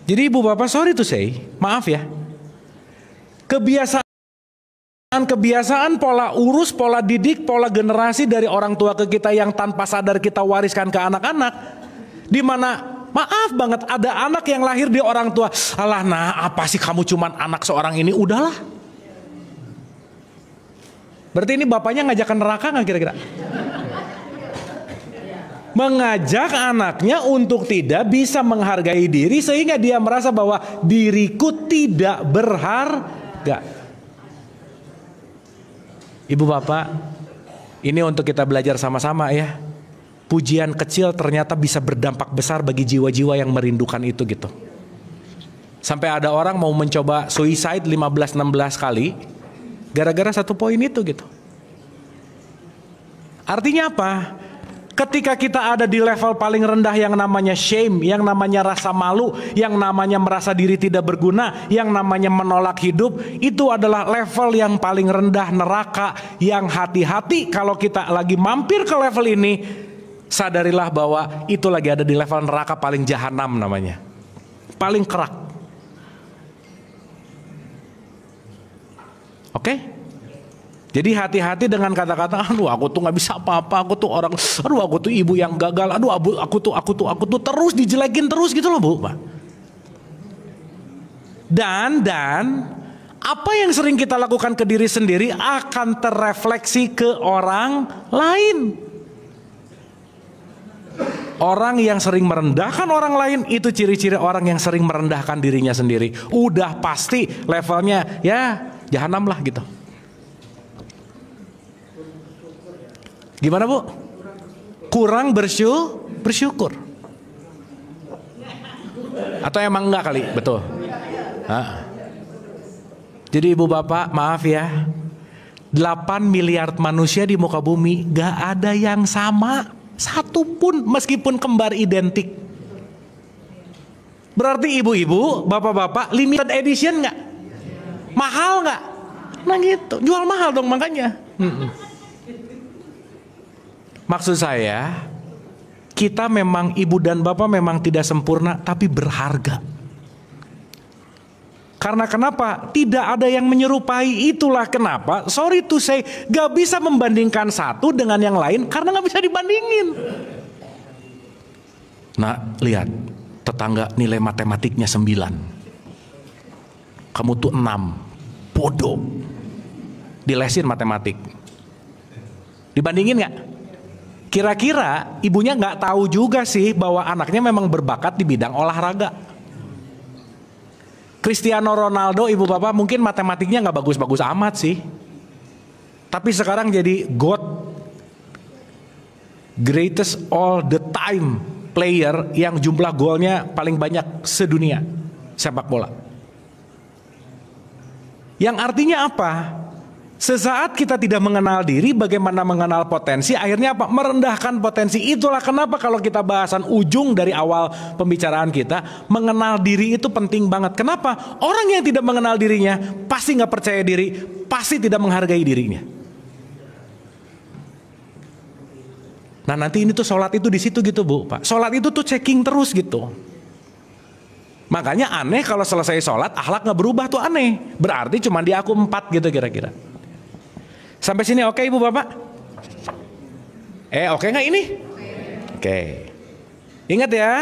Jadi Ibu Bapak, sorry to say, maaf ya, kebiasaan pola urus, pola didik, pola generasi dari orang tua ke kita yang tanpa sadar kita wariskan ke anak-anak, di mana maaf banget ada anak yang lahir di orang tua, alah nah apa sih kamu cuman anak seorang ini, udahlah. Berarti ini bapaknya ngajak ke neraka nggak kira-kira? Mengajak anaknya untuk tidak bisa menghargai diri sehingga dia merasa bahwa diriku tidak berharga. Ibu Bapak, ini untuk kita belajar sama-sama ya. Pujian kecil ternyata bisa berdampak besar bagi jiwa-jiwa yang merindukan itu gitu. Sampai ada orang mau mencoba suicide 15-16 kali gara-gara 1 poin itu gitu. Artinya apa? Ketika kita ada di level paling rendah yang namanya shame, yang namanya rasa malu, yang namanya merasa diri tidak berguna, yang namanya menolak hidup, itu adalah level yang paling rendah neraka. Yang hati-hati kalau kita lagi mampir ke level ini, sadarilah bahwa itu lagi ada di level neraka paling jahanam namanya. Paling kerak. Oke? Jadi hati-hati dengan kata-kata, aduh aku tuh nggak bisa apa-apa, aku tuh orang, aduh aku tuh ibu yang gagal, aduh aku tuh terus dijelekin terus gitu loh Bu. Dan apa yang sering kita lakukan ke diri sendiri akan terrefleksi ke orang lain. Orang yang sering merendahkan orang lain itu ciri-ciri orang yang sering merendahkan dirinya sendiri. Udah pasti levelnya ya jahanam lah gitu. Gimana Bu? Kurang bersyukur. Atau emang enggak kali? Betul. Jadi Ibu Bapak maaf ya, 8 miliar manusia di muka bumi gak ada yang sama satupun meskipun kembar identik. Berarti ibu-ibu, bapak-bapak limited edition gak? Mahal gak? Nah gitu, jual mahal dong makanya. Maksud saya, kita memang ibu dan bapak memang tidak sempurna, tapi berharga. Karena kenapa? Tidak ada yang menyerupai. Itulah kenapa, sorry to say, gak bisa membandingkan satu dengan yang lain karena gak bisa dibandingin. Nah, lihat, tetangga nilai matematiknya 9. Kamu tuh 6. Bodoh. Dilesin matematik. Dibandingin gak? Kira-kira ibunya gak tahu juga sih bahwa anaknya memang berbakat di bidang olahraga. Cristiano Ronaldo, ibu bapak mungkin matematiknya nggak bagus-bagus amat sih, tapi sekarang jadi GOAT, greatest all the time player yang jumlah golnya paling banyak sedunia sepak bola. Yang artinya apa? Sesaat kita tidak mengenal diri, bagaimana mengenal potensi? Akhirnya apa? Merendahkan potensi. Itulah kenapa kalau kita bahasan ujung dari awal pembicaraan kita, mengenal diri itu penting banget. Kenapa? Orang yang tidak mengenal dirinya pasti nggak percaya diri, pasti tidak menghargai dirinya. Nah, nanti ini tuh sholat itu di situ gitu, Bu, Pak. Sholat itu tuh checking terus gitu. Makanya aneh kalau selesai sholat akhlak nggak berubah, tuh aneh. Berarti cuma di aku 4 gitu kira-kira. Sampai sini oke, Ibu Bapak? Oke nggak ini? Oke. Ingat ya,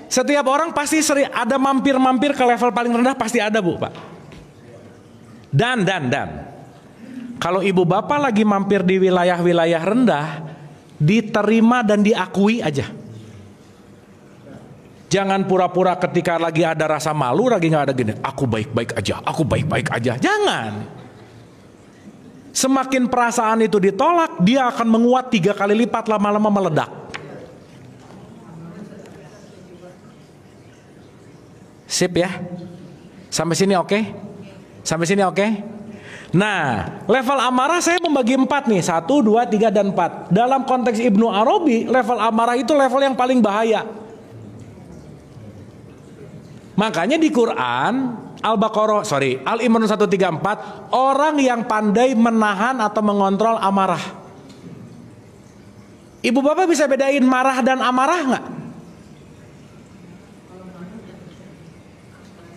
setiap orang pasti sering ada mampir-mampir ke level paling rendah, pasti ada, Bu, Pak. Dan kalau Ibu Bapak lagi mampir di wilayah-wilayah rendah, diterima dan diakui aja. Jangan pura-pura ketika lagi ada rasa malu, lagi nggak ada gini, aku baik-baik aja, aku baik-baik aja. Jangan. Semakin perasaan itu ditolak, dia akan menguat 3 kali lipat, lama-lama meledak. Sip ya? Sampai sini oke? Sampai sini oke? Nah, level amarah saya membagi 4 nih, 1, 2, 3, dan 4. Dalam konteks Ibnu Arabi, level amarah itu level yang paling bahaya. Makanya di Quran Al-Imran 134, orang yang pandai menahan atau mengontrol amarah. Ibu bapak bisa bedain marah dan amarah nggak?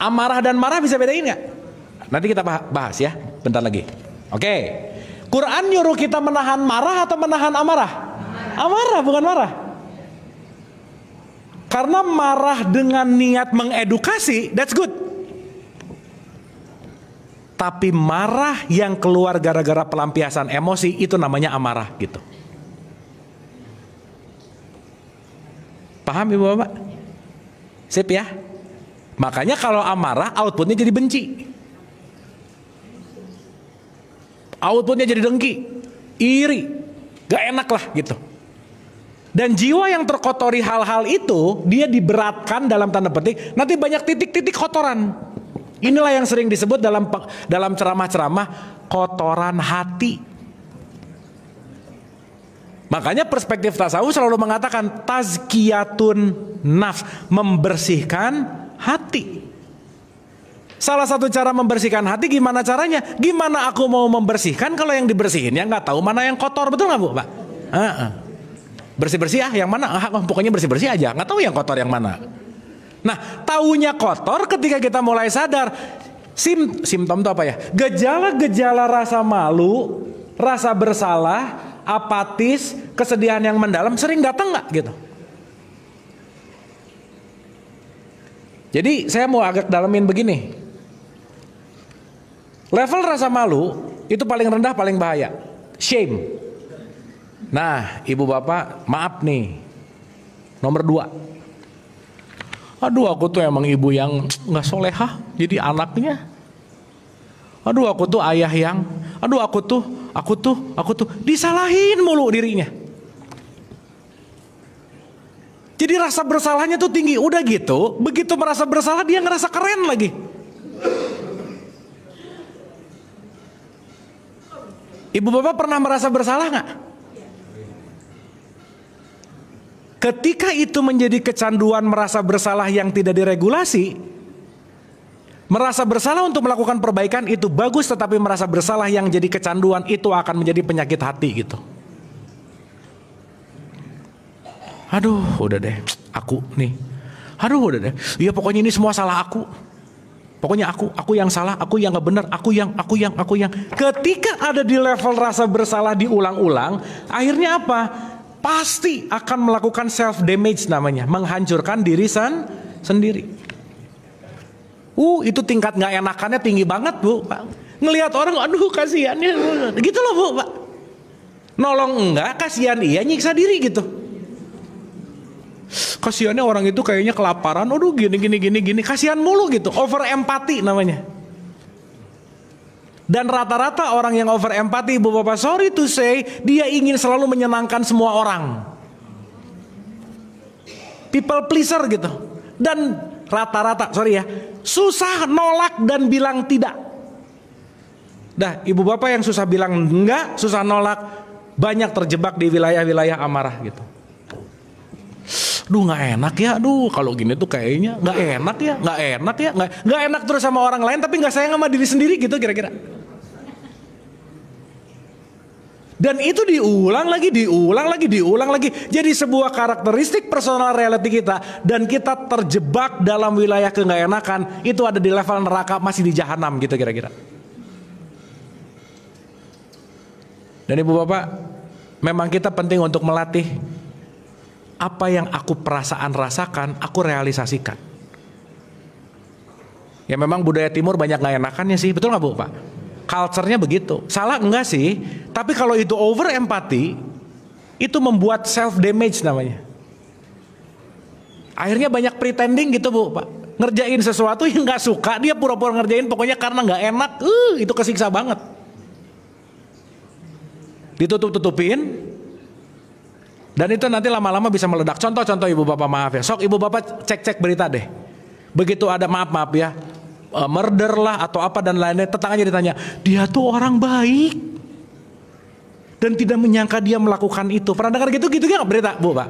Amarah dan marah bisa bedain nggak? Nanti kita bahas ya, bentar lagi. Oke. Quran nyuruh kita menahan marah atau menahan amarah? Amarah, bukan marah. Karena marah dengan niat mengedukasi, that's good. Tapi marah yang keluar gara-gara pelampiasan emosi, itu namanya amarah gitu. Paham Ibu Bapak? Sip ya? Makanya kalau amarah outputnya jadi benci, outputnya jadi dengki, iri, gak enak lah gitu. Dan jiwa yang terkotori hal-hal itu, dia diberatkan dalam tanda petik, nanti banyak titik-titik kotoran. Inilah yang sering disebut dalam ceramah-ceramah kotoran hati. Makanya perspektif tasawuf selalu mengatakan tazkiyatun nafs, membersihkan hati. Salah satu cara membersihkan hati gimana caranya? Gimana aku mau membersihkan kalau yang dibersihin yang nggak tahu mana yang kotor, betul nggak Bu, Pak? Bersih-bersih yang mana? Pokoknya bersih-bersih aja, nggak tahu yang kotor yang mana. Nah, taunya kotor ketika kita mulai sadar. Simptom itu apa ya? Gejala-gejala rasa malu, rasa bersalah, apatis, kesedihan yang mendalam sering datang nggak gitu? Jadi saya mau agak dalamin begini. Level rasa malu itu paling rendah, paling bahaya. Shame. Nah, ibu bapak, maaf nih. Nomor 2. Aduh, aku tuh emang ibu yang nggak solehah jadi anaknya. Aduh, aku tuh ayah yang, aduh aku tuh disalahin mulu dirinya. Jadi rasa bersalahnya tuh tinggi. Udah gitu, begitu merasa bersalah dia ngerasa keren lagi. Ibu bapak pernah merasa bersalah nggak? Ketika itu menjadi kecanduan merasa bersalah yang tidak diregulasi, merasa bersalah untuk melakukan perbaikan itu bagus, tetapi merasa bersalah yang jadi kecanduan itu akan menjadi penyakit hati gitu. Aduh, udah deh, aku nih. Aduh, udah deh. Ya pokoknya ini semua salah aku. Pokoknya aku yang salah, aku yang nggak benar, aku yang. Ketika ada di level rasa bersalah diulang-ulang, akhirnya apa? Pasti akan melakukan self damage namanya, menghancurkan diri sendiri. Itu tingkat nggak enakannya tinggi banget, Bu, Pak. Ngelihat orang, aduh kasihannya, gitu loh, Bu, Pak. Nolong enggak, kasihan iya, nyiksa diri gitu. Kasihannya orang itu kayaknya kelaparan, aduh gini, kasihan mulu gitu, over empati namanya. Dan rata-rata orang yang over empati, Ibu Bapak, sorry to say, dia ingin selalu menyenangkan semua orang. People pleaser gitu. Dan rata-rata, sorry ya, susah nolak dan bilang tidak. Dah, Ibu Bapak yang susah bilang enggak, susah nolak, banyak terjebak di wilayah-wilayah amarah gitu. Duh nggak enak ya, kalau gini tuh kayaknya nggak enak ya, nggak enak terus sama orang lain tapi nggak sayang sama diri sendiri gitu kira-kira. Dan itu diulang lagi. Jadi sebuah karakteristik personal reality kita, dan kita terjebak dalam wilayah nggak enakan, itu ada di level neraka, masih di jahanam gitu kira-kira. Dan Ibu Bapak, memang kita penting untuk melatih apa yang aku perasaan rasakan, aku realisasikan. Ya memang budaya timur banyak gak enakannya sih, betul gak Bu, Pak? Culture-nya begitu. Salah enggak sih, tapi kalau itu over empati, itu membuat self damage namanya. Akhirnya banyak pretending gitu, Bu, Pak. Ngerjain sesuatu yang gak suka, dia pura-pura ngerjain pokoknya karena gak enak. Itu kesiksa banget. Ditutup-tutupin. Dan itu nanti lama-lama bisa meledak. Contoh-contoh Ibu Bapak, maaf ya. Sok Ibu Bapak cek-cek berita deh. Begitu ada maaf ya, murder lah atau apa dan lainnya, tetangganya ditanya, dia tuh orang baik dan tidak menyangka dia melakukan itu. Pernah dengar gitu ya nggak berita, Bu, Pak?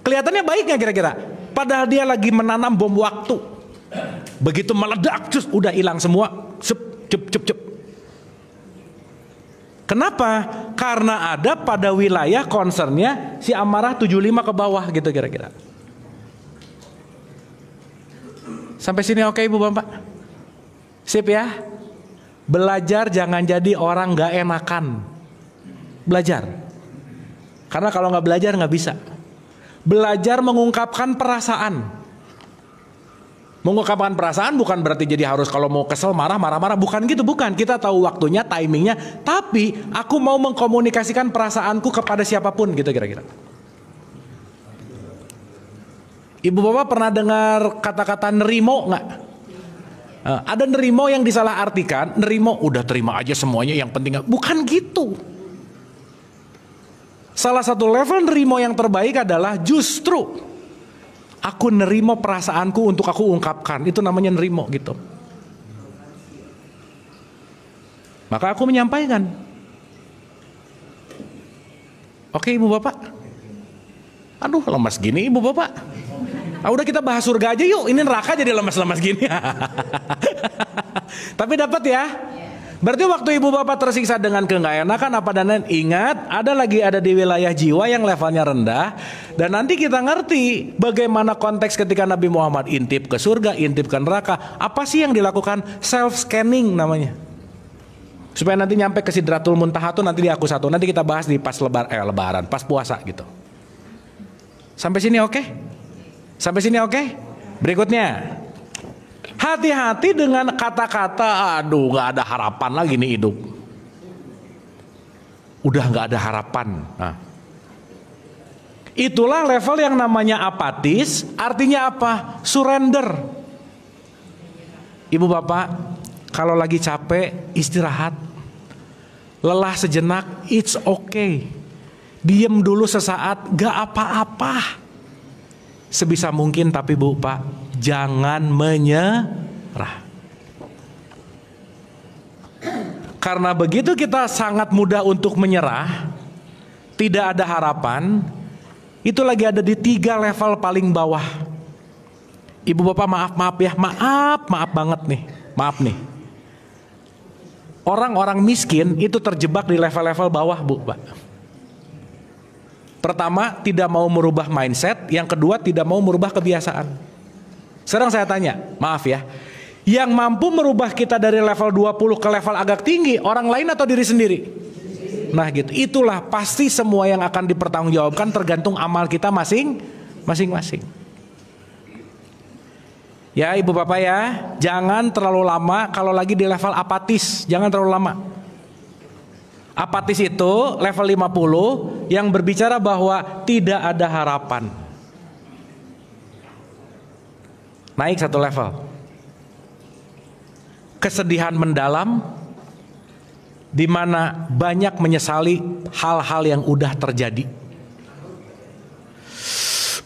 Kelihatannya baik nggak kira-kira? Padahal dia lagi menanam bom waktu. Begitu meledak, cus, udah hilang semua. Cep. Kenapa? Karena ada pada wilayah concernnya si amarah 75 ke bawah gitu kira-kira. Sampai sini oke Ibu Bapak? Sip ya? Belajar jangan jadi orang gak enakan. Belajar. Karena kalau gak belajar gak bisa. Belajar mengungkapkan perasaan. Mengungkapkan perasaan bukan berarti jadi harus kalau mau kesel marah, bukan gitu, bukan. Kita tahu waktunya, timingnya, tapi aku mau mengkomunikasikan perasaanku kepada siapapun gitu kira-kira. Ibu Bapak pernah dengar kata-kata nerimo nggak? Ada nerimo yang disalahartikan, nerimo udah terima aja semuanya, yang penting bukan gitu. Salah satu level nerimo yang terbaik adalah justru aku nerimo perasaanku untuk aku ungkapkan. Itu namanya nerimo gitu. Maka aku menyampaikan. Oke Ibu Bapak. Aduh lemas gini Ibu Bapak. Udah kita bahas surga aja yuk. Ini neraka jadi lemas-lemas gini. Tapi dapat ya. Berarti waktu Ibu Bapak tersiksa dengan keenggak-enakan apa dan lain, ingat ada di wilayah jiwa yang levelnya rendah. Dan nanti kita ngerti bagaimana konteks ketika Nabi Muhammad intip ke surga, intip ke neraka. Apa sih yang dilakukan? Self scanning namanya. Supaya nanti nyampe ke Sidratul Muntaha tuh nanti di aku satu. Nanti kita bahas di pas lebaran, pas puasa gitu. Sampai sini oke? Sampai sini oke? Berikutnya. Hati-hati dengan kata-kata, aduh gak ada harapan lagi nih hidup. Udah gak ada harapan. Nah, itulah level yang namanya apatis. Artinya apa? Surrender. Ibu Bapak, kalau lagi capek, istirahat. Lelah sejenak, it's okay. Diem dulu sesaat, gak apa-apa. Sebisa mungkin tapi Bu Pak, jangan menyerah. Karena begitu kita sangat mudah untuk menyerah, tidak ada harapan, itu lagi ada di 3 level paling bawah. Ibu Bapak maaf ya, maaf banget nih, maaf nih. Orang-orang miskin itu terjebak di level-level bawah Bu Pak. Pertama, tidak mau merubah mindset. Yang kedua, tidak mau merubah kebiasaan. Sekarang saya tanya, maaf ya, Yang mampu merubah kita dari level 20 ke level agak tinggi, orang lain atau diri sendiri? Nah gitu, itulah pasti semua yang akan dipertanggungjawabkan tergantung amal kita masing-masing. Ya ibu bapak ya, jangan terlalu lama kalau lagi di level apatis, jangan terlalu lama. Apatis itu level 50 yang berbicara bahwa tidak ada harapan. Naik satu level. Kesedihan mendalam, di mana banyak menyesali hal-hal yang udah terjadi.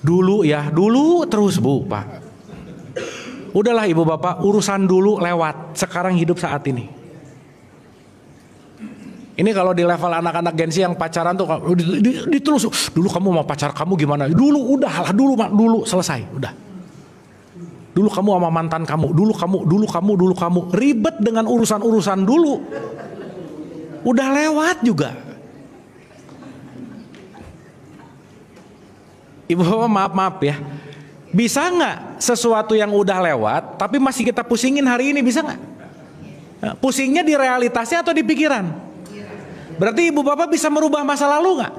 Dulu ya, dulu terus bu, pak. Udahlah ibu bapak, urusan dulu lewat, sekarang hidup saat ini. Ini kalau di level anak-anak Gen Z yang pacaran tuh diterus, dulu kamu mau pacar kamu gimana? Dulu udahlah, dulu selesai, udah. Dulu kamu sama mantan kamu, dulu kamu, ribet dengan urusan-urusan dulu. Udah lewat juga. Ibu bapak maaf ya. Bisa nggak sesuatu yang udah lewat tapi masih kita pusingin hari ini, bisa nggak? Pusingnya di realitasnya atau di pikiran? Berarti ibu bapak bisa merubah masa lalu nggak?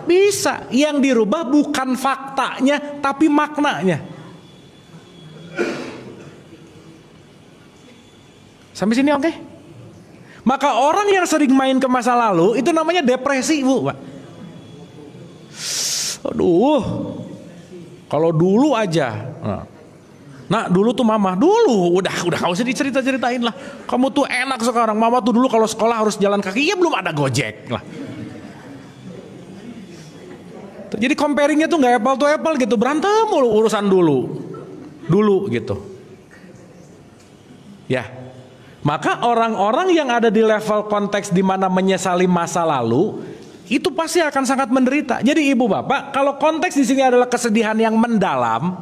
Bisa. Yang dirubah bukan faktanya tapi maknanya. Sampai sini oke? Maka orang yang sering main ke masa lalu itu namanya depresi bu, pak. Aduh. Kalau dulu aja, nah dulu tuh mama, dulu udah gak usah dicerita-ceritain lah. Kamu tuh enak sekarang, mama tuh dulu kalau sekolah harus jalan kaki, ya belum ada Gojek lah. Jadi comparingnya tuh nggak apple to apple gitu, berantem mulu urusan dulu gitu. Ya, maka orang-orang yang ada di level konteks di mana menyesali masa lalu, itu pasti akan sangat menderita. Jadi ibu bapak, kalau konteks di sini adalah kesedihan yang mendalam,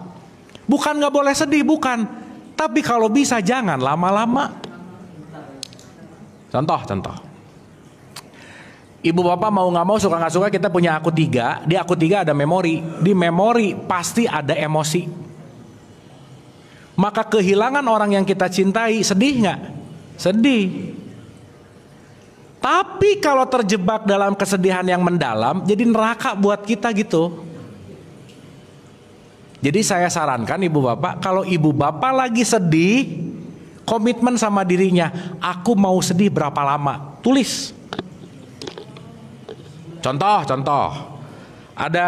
bukan nggak boleh sedih, bukan. Tapi kalau bisa jangan lama-lama. Contoh. Ibu bapak mau nggak mau, suka nggak suka, kita punya aku 3. Di aku 3 ada memori. Di memori pasti ada emosi. Maka kehilangan orang yang kita cintai, sedih nggak? Sedih. Tapi kalau terjebak dalam kesedihan yang mendalam, jadi neraka buat kita gitu. Jadi saya sarankan ibu bapak, kalau ibu bapak lagi sedih, komitmen sama dirinya, aku mau sedih berapa lama, tulis. Contoh, ada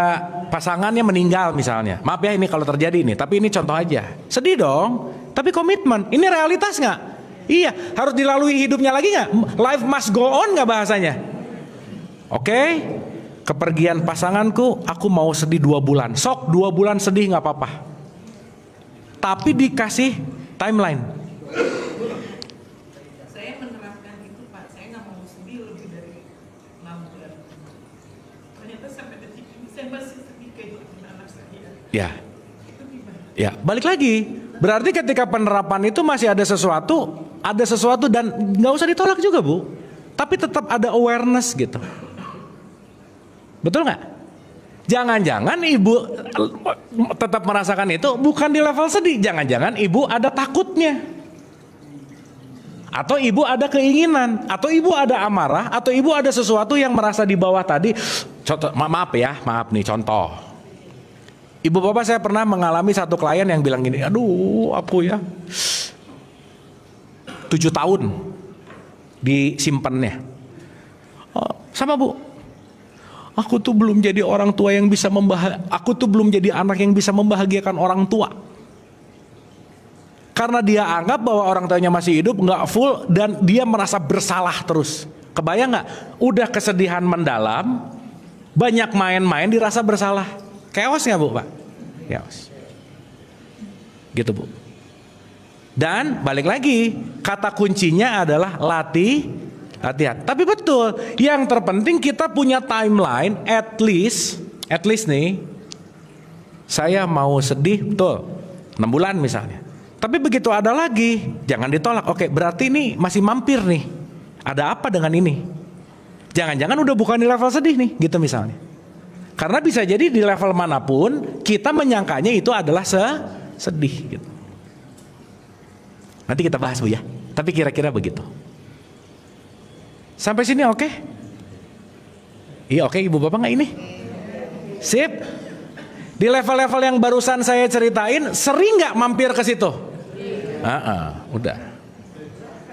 pasangannya meninggal misalnya, maaf ya ini kalau terjadi ini, tapi ini contoh aja. Sedih dong, tapi komitmen, ini realitas nggak? Iya, harus dilalui hidupnya lagi nggak? Life must go on nggak bahasanya? Oke, kepergian pasanganku, aku mau sedih 2 bulan. Sok 2 bulan sedih nggak apa-apa. Tapi dikasih timeline. Saya menerapkan itu Pak, saya nggak mau sedih lebih dari 6 bulan. Ternyata sampai detik ini saya masih sedih kehilangan anak saya. Ya. Itu gimana? Ya, balik lagi. Berarti ketika penerapan itu masih ada sesuatu dan nggak usah ditolak juga bu. Tapi tetap ada awareness gitu. Betul nggak? Jangan-jangan ibu tetap merasakan itu bukan di level sedih. Jangan-jangan ibu ada takutnya. Atau ibu ada keinginan. Atau ibu ada amarah. Atau ibu ada sesuatu yang merasa di bawah tadi. Contoh, maaf nih contoh. Ibu bapak, saya pernah mengalami satu klien yang bilang gini, aduh aku ya 7 tahun disimpannya. Sama bu, aku tuh belum jadi orang tua yang bisa aku tuh belum jadi anak yang bisa membahagiakan orang tua. Karena dia anggap bahwa orang tuanya masih hidup, nggak full, dan dia merasa bersalah terus. Kebayang nggak? Udah kesedihan mendalam, banyak main-main, dirasa bersalah. Chaos nggak bu pak? Chaos. Gitu bu. Dan balik lagi, kata kuncinya adalah latihan. Tapi betul, yang terpenting kita punya timeline, at least nih, saya mau sedih, betul, 6 bulan misalnya. Tapi begitu ada lagi, jangan ditolak. Oke, berarti ini masih mampir nih. Ada apa dengan ini? Jangan-jangan udah bukan di level sedih nih, gitu misalnya. Karena bisa jadi di level manapun kita menyangkanya itu adalah sedih gitu. Nanti kita bahas Bu ya. Tapi kira-kira begitu. Sampai sini oke? Iya oke Ibu Bapak nggak ini? Sip. Di level-level yang barusan saya ceritain, sering nggak mampir ke situ? Udah.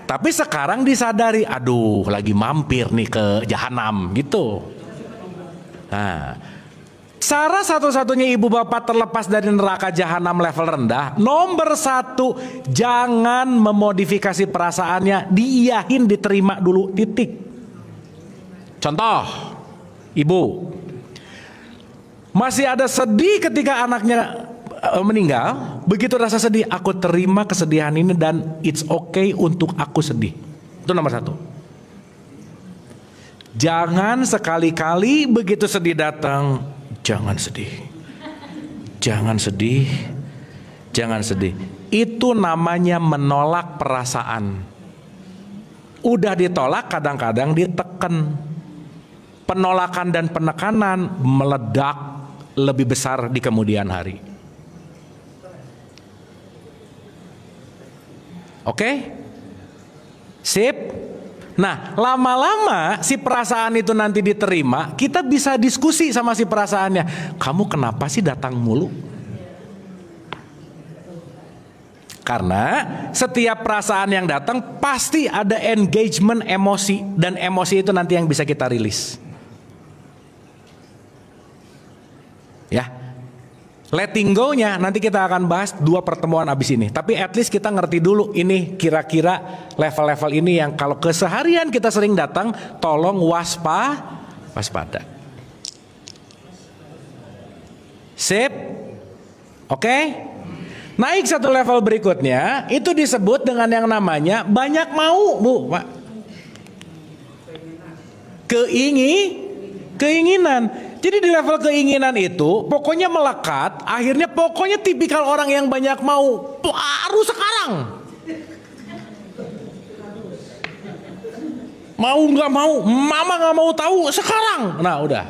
Tapi sekarang disadari, aduh lagi mampir nih ke jahanam gitu. Nah, cara satu-satunya ibu bapak terlepas dari neraka jahanam level rendah, nomor 1, jangan memodifikasi perasaannya, diiyahin, diterima dulu, titik. Contoh, ibu masih ada sedih ketika anaknya meninggal, begitu rasa sedih, aku terima kesedihan ini dan it's okay untuk aku sedih. Itu nomor 1. Jangan sekali-kali begitu sedih datang, jangan sedih, jangan sedih, jangan sedih. Itu namanya menolak perasaan. Udah ditolak, kadang-kadang ditekan. Penolakan dan penekanan meledak lebih besar di kemudian hari. Oke? Sip? Nah, lama-lama si perasaan itu nanti diterima, kita bisa diskusi sama si perasaannya. Kamu kenapa sih datang mulu? Karena setiap perasaan yang datang pasti ada engagement emosi, dan emosi itu nanti yang bisa kita rilis. Ya. Letting go-nya nanti kita akan bahas 2 pertemuan abis ini. Tapi at least kita ngerti dulu ini kira-kira level-level ini yang kalau keseharian kita sering datang, tolong waspada. Sip? Oke? Naik satu level berikutnya, itu disebut dengan yang namanya banyak mau, Bu, Pak. Keinginan. Jadi di level keinginan itu pokoknya melekat, akhirnya pokoknya tipikal orang yang banyak mau, harus sekarang. Mau nggak mau, mama nggak mau tahu sekarang. Nah udah.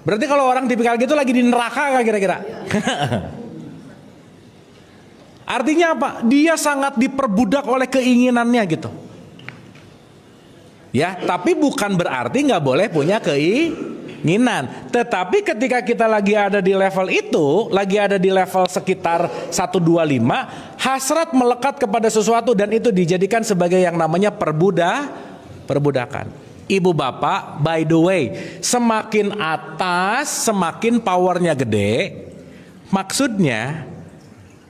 Berarti kalau orang tipikal gitu lagi di neraka nggak kira-kira? Artinya apa? Dia sangat diperbudak oleh keinginannya gitu. Ya, tapi bukan berarti nggak boleh punya keinginan. Tetapi ketika kita lagi ada di level itu, lagi ada di level sekitar 125, hasrat melekat kepada sesuatu dan itu dijadikan sebagai yang namanya perbudakan. Ibu bapak, by the way, semakin atas, semakin powernya gede. Maksudnya,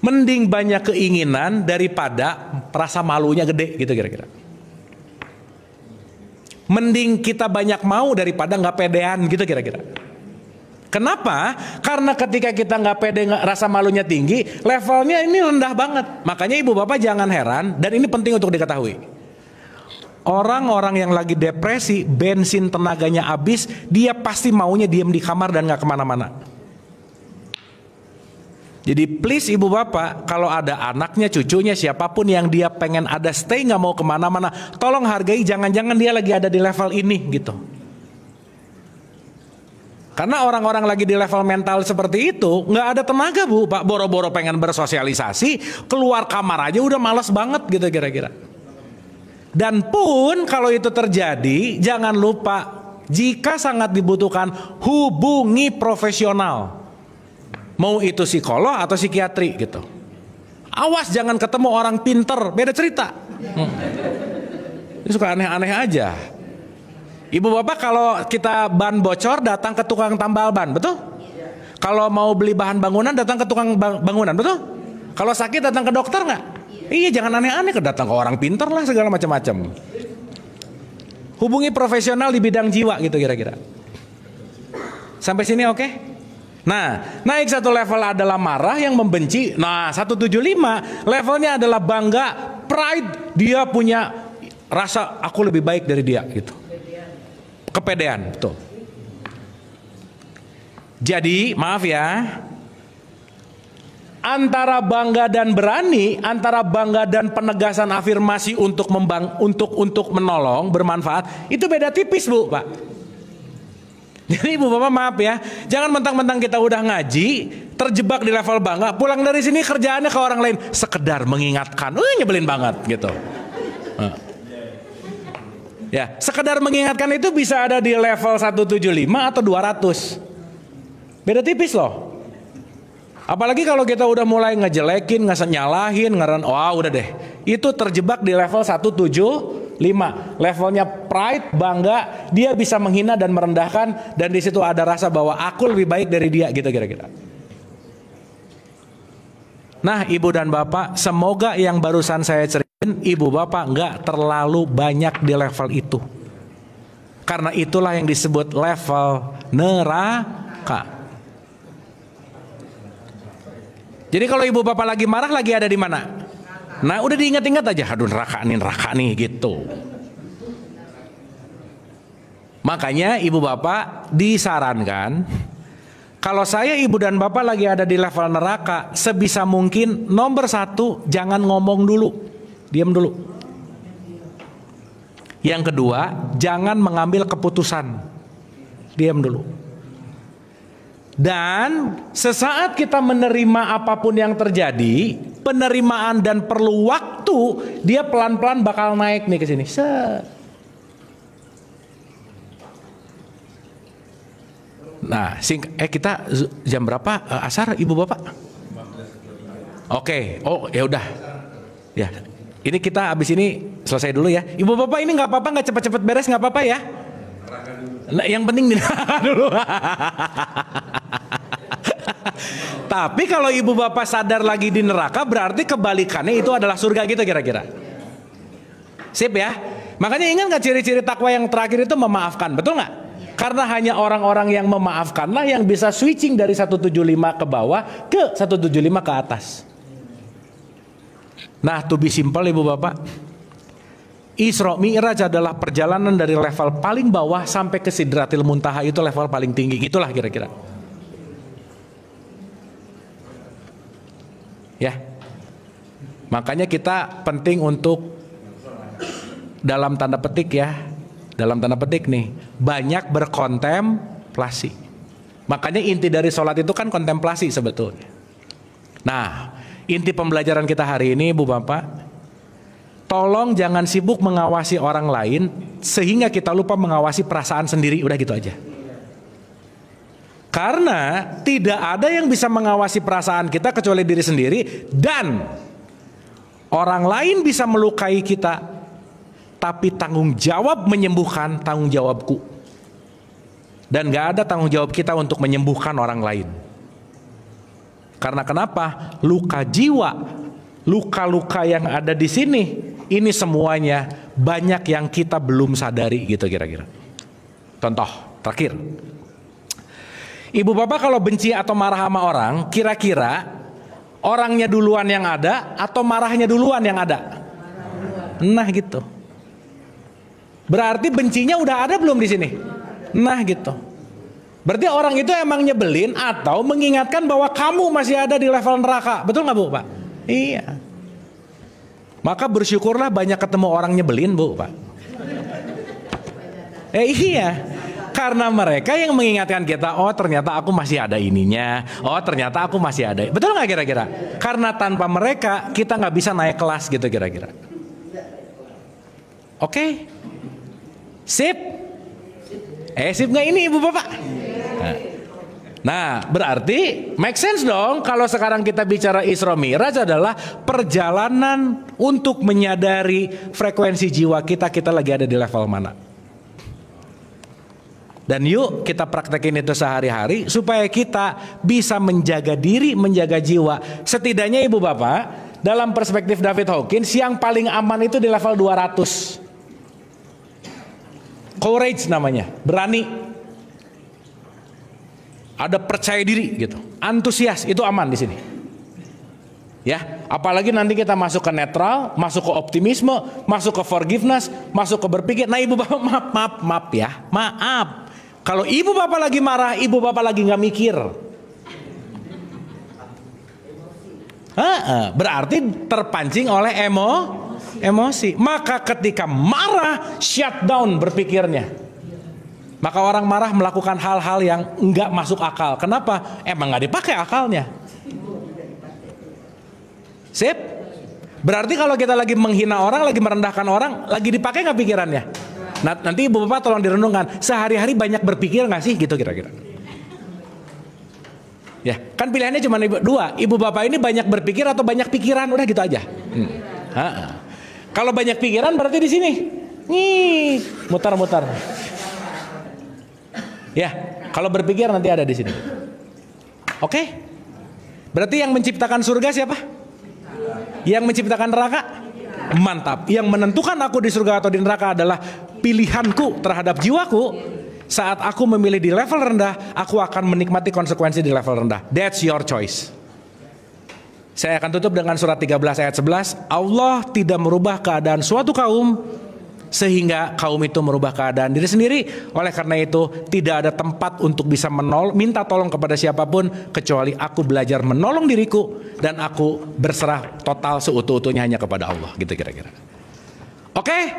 mending banyak keinginan daripada rasa malunya gede, gitu kira-kira. Mending kita banyak mau daripada nggak pedean gitu kira-kira. Kenapa? Karena ketika kita nggak pede, rasa malunya tinggi, levelnya ini rendah banget. Makanya ibu bapak jangan heran, dan ini penting untuk diketahui. Orang-orang yang lagi depresi, bensin tenaganya habis, dia pasti maunya diam di kamar dan nggak kemana-mana. Jadi please ibu bapak, kalau ada anaknya, cucunya, siapapun yang dia pengen ada stay, nggak mau kemana-mana, tolong hargai, jangan-jangan dia lagi ada di level ini gitu. Karena orang-orang lagi di level mental seperti itu nggak ada tenaga bu, pak, boro-boro pengen bersosialisasi, keluar kamar aja udah malas banget gitu kira-kira. Dan pun kalau itu terjadi, jangan lupa jika sangat dibutuhkan hubungi profesional. Mau itu psikolog atau psikiatri gitu. Awas jangan ketemu orang pinter, beda cerita. Ini suka aneh-aneh aja. Ibu bapak kalau kita ban bocor datang ke tukang tambal ban, betul? Kalau mau beli bahan bangunan datang ke tukang bangunan, betul? Kalau sakit datang ke dokter nggak? Iya, jangan aneh-aneh, datang ke orang pinter lah segala macam-macam. Hubungi profesional di bidang jiwa gitu kira-kira. Sampai sini oke? Nah, naik satu level adalah marah yang membenci. Nah, 175 levelnya adalah bangga, pride. Dia punya rasa aku lebih baik dari dia gitu. Kepedean, betul. Jadi, maaf ya. Antara bangga dan berani, antara bangga dan penegasan afirmasi untuk menolong, bermanfaat, itu beda tipis, Bu, Pak. Jadi ibu bapak maaf ya, jangan mentang-mentang kita udah ngaji, terjebak di level bangga, pulang dari sini kerjaannya ke orang lain, sekedar mengingatkan, nyebelin banget gitu. Ya, sekedar mengingatkan itu bisa ada di level 175 atau 200. Beda tipis loh. Apalagi kalau kita udah mulai ngejelekin, nyalahin, wah udah deh. Itu terjebak di level 175. Levelnya pride, bangga, dia bisa menghina dan merendahkan, dan di situ ada rasa bahwa aku lebih baik dari dia, gitu kira-kira. Nah, ibu dan bapak, semoga yang barusan saya ceritain, ibu bapak nggak terlalu banyak di level itu. Karena itulah yang disebut level neraka. Jadi kalau ibu bapak lagi marah, lagi ada di mana? Nah, udah diingat-ingat aja, aduh neraka nih gitu. Makanya ibu bapak disarankan, kalau saya ibu dan bapak lagi ada di level neraka, sebisa mungkin nomor 1, jangan ngomong dulu, diam dulu. Yang kedua, jangan mengambil keputusan, diam dulu. Dan sesaat kita menerima apapun yang terjadi, penerimaan dan perlu waktu, dia pelan-pelan bakal naik nih ke sini. Nah, kita jam berapa asar ibu bapak? Oke, oh ya udah, ya. Ini kita abis ini selesai dulu ya. Ibu bapak ini nggak apa-apa, nggak cepet-cepet beres, nggak apa-apa ya. Nah, yang penting di dulu. Tapi kalau ibu bapak sadar lagi di neraka, berarti kebalikannya itu adalah surga gitu kira-kira. Sip ya. Makanya ingat nggak ciri-ciri takwa yang terakhir itu memaafkan, betul nggak? Karena hanya orang-orang yang memaafkanlah yang bisa switching dari 175 ke bawah ke 175 ke atas. Nah, to be simple ibu bapak, Isra Mi'raj adalah perjalanan dari level paling bawah sampai ke Sidratil Muntaha, itu level paling tinggi. Itulah kira-kira. Ya. Makanya kita penting untuk dalam tanda petik ya, dalam tanda petik nih, banyak berkontemplasi. Makanya inti dari sholat itu kan kontemplasi sebetulnya. Nah, inti pembelajaran kita hari ini Ibu Bapak, tolong jangan sibuk mengawasi orang lain sehingga kita lupa mengawasi perasaan sendiri. Udah gitu aja. Karena tidak ada yang bisa mengawasi perasaan kita kecuali diri sendiri, dan orang lain bisa melukai kita, tapi tanggung jawab menyembuhkan tanggung jawabku. Dan gak ada tanggung jawab kita untuk menyembuhkan orang lain. Karena kenapa? Luka jiwa, luka-luka yang ada di sini, ini semuanya banyak yang kita belum sadari gitu kira-kira. Contoh terakhir, ibu bapak kalau benci atau marah sama orang, kira-kira orangnya duluan yang ada atau marahnya duluan yang ada? Nah gitu. Berarti bencinya udah ada belum di sini? Nah gitu. Berarti orang itu emang nyebelin atau mengingatkan bahwa kamu masih ada di level neraka. Betul nggak Bu Pak? Iya. Maka bersyukurlah banyak ketemu orang nyebelin Bu Pak. Iya. Karena mereka yang mengingatkan kita, oh ternyata aku masih ada ininya, oh ternyata aku masih ada. Betul nggak kira-kira? Karena tanpa mereka kita nggak bisa naik kelas gitu kira-kira. Oke? Sip? Sip nggak ini ibu bapak? Nah berarti make sense dong kalau sekarang kita bicara Isra Mi'raj adalah perjalanan untuk menyadari frekuensi jiwa kita lagi ada di level mana. Dan yuk kita praktekin itu sehari-hari supaya kita bisa menjaga diri, menjaga jiwa. Setidaknya ibu bapak, dalam perspektif David Hawkins, yang paling aman itu di level 200. Courage namanya, berani. Ada percaya diri gitu, antusias, itu aman di sini. Ya, apalagi nanti kita masuk ke netral, masuk ke optimisme, masuk ke forgiveness, masuk ke berpikir. Nah ibu bapak maaf ya, maaf. Kalau ibu bapak lagi marah, ibu bapak lagi nggak mikir. Berarti terpancing oleh emosi. Maka ketika marah, shut down berpikirnya. Maka orang marah melakukan hal-hal yang nggak masuk akal. Kenapa? Emang nggak dipakai akalnya. Sip? Berarti kalau kita lagi menghina orang, lagi merendahkan orang, lagi dipakai nggak pikirannya? Nah, nanti ibu bapak tolong direnungkan. Sehari-hari banyak berpikir nggak sih? Gitu kira-kira. Ya, kan pilihannya cuma dua. Ibu bapak ini banyak berpikir atau banyak pikiran? Udah gitu aja. Kalau banyak pikiran berarti di sini. Nih, mutar-mutar. Ya, kalau berpikir nanti ada di sini. Oke? Berarti yang menciptakan surga siapa? Yang menciptakan neraka? Mantap. Yang menentukan aku di surga atau di neraka adalah pilihanku terhadap jiwaku. Saat aku memilih di level rendah, aku akan menikmati konsekuensi di level rendah. That's your choice. Saya akan tutup dengan surat 13 ayat 11. Allah tidak merubah keadaan suatu kaum sehingga kaum itu merubah keadaan diri sendiri. Oleh karena itu tidak ada tempat untuk bisa minta tolong kepada siapapun kecuali aku belajar menolong diriku dan aku berserah total seutuh-utuhnya hanya kepada Allah. Gitu kira-kira. Oke?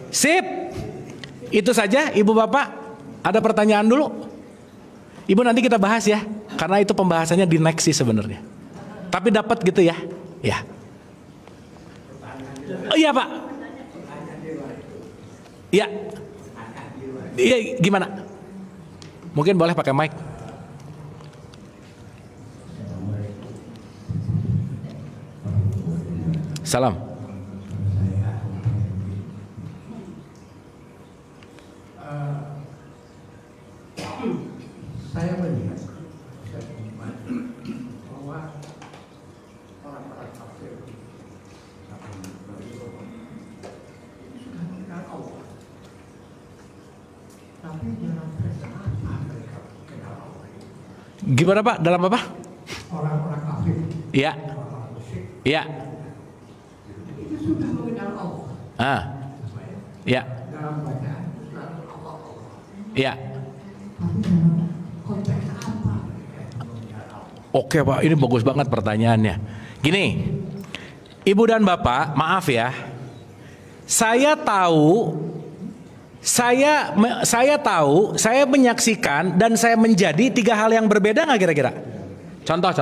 Sip. Itu saja ibu bapak. Ada pertanyaan dulu? Ibu nanti kita bahas ya. Karena itu pembahasannya di next sih sebenarnya. Tapi dapat gitu ya. Ya. Oh, iya pak. Iya. Iya gimana? Mungkin boleh pakai mic. Salam. Saya melihat bahwa orang-orang kafir sudah mengenal Allah, tapi dalam perjalanan mereka mengenal Allah. Gimana pak? Dalam apa? Orang-orang kafir, Iya. orang-orang musyrik, Iya. itu sudah mengenal Allah. Iya. Dalam bacaan selalu Allah. Iya. Tapi dalam konteks apa mereka mengenal Allah? Oke pak, ini bagus banget pertanyaannya. Gini, ibu dan bapak, maaf ya, saya tahu, saya menyaksikan dan saya menjadi tiga hal yang berbeda nggak kira-kira? Contoh.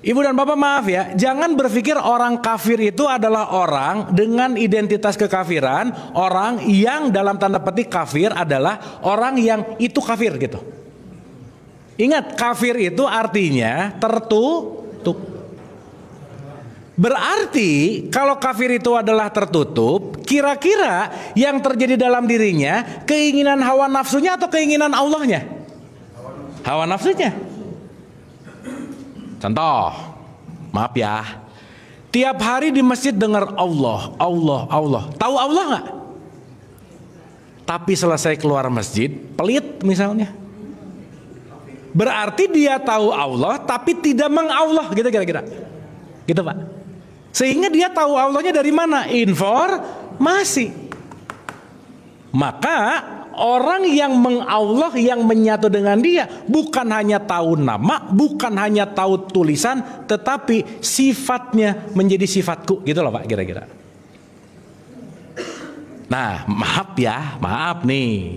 Ibu dan bapak maaf ya, jangan berpikir orang kafir itu adalah orang dengan identitas kekafiran. Orang yang dalam tanda petik kafir adalah orang yang itu kafir gitu. Ingat, kafir itu artinya tertutup. Berarti kalau kafir itu adalah tertutup, kira-kira yang terjadi dalam dirinya keinginan hawa nafsunya atau keinginan Allahnya? Hawa nafsunya. Contoh, maaf ya, tiap hari di masjid dengar Allah. Tahu Allah nggak? Tapi selesai keluar masjid, pelit misalnya. Berarti dia tahu Allah, tapi tidak mengallah, gitu kira-kira. Gitu pak. Sehingga dia tahu Allahnya dari mana? Informasi. Maka orang yang mengallah, yang menyatu dengan dia, bukan hanya tahu nama, bukan hanya tahu tulisan, tetapi sifatnya menjadi sifatku, gitu loh pak kira-kira. Nah maaf nih,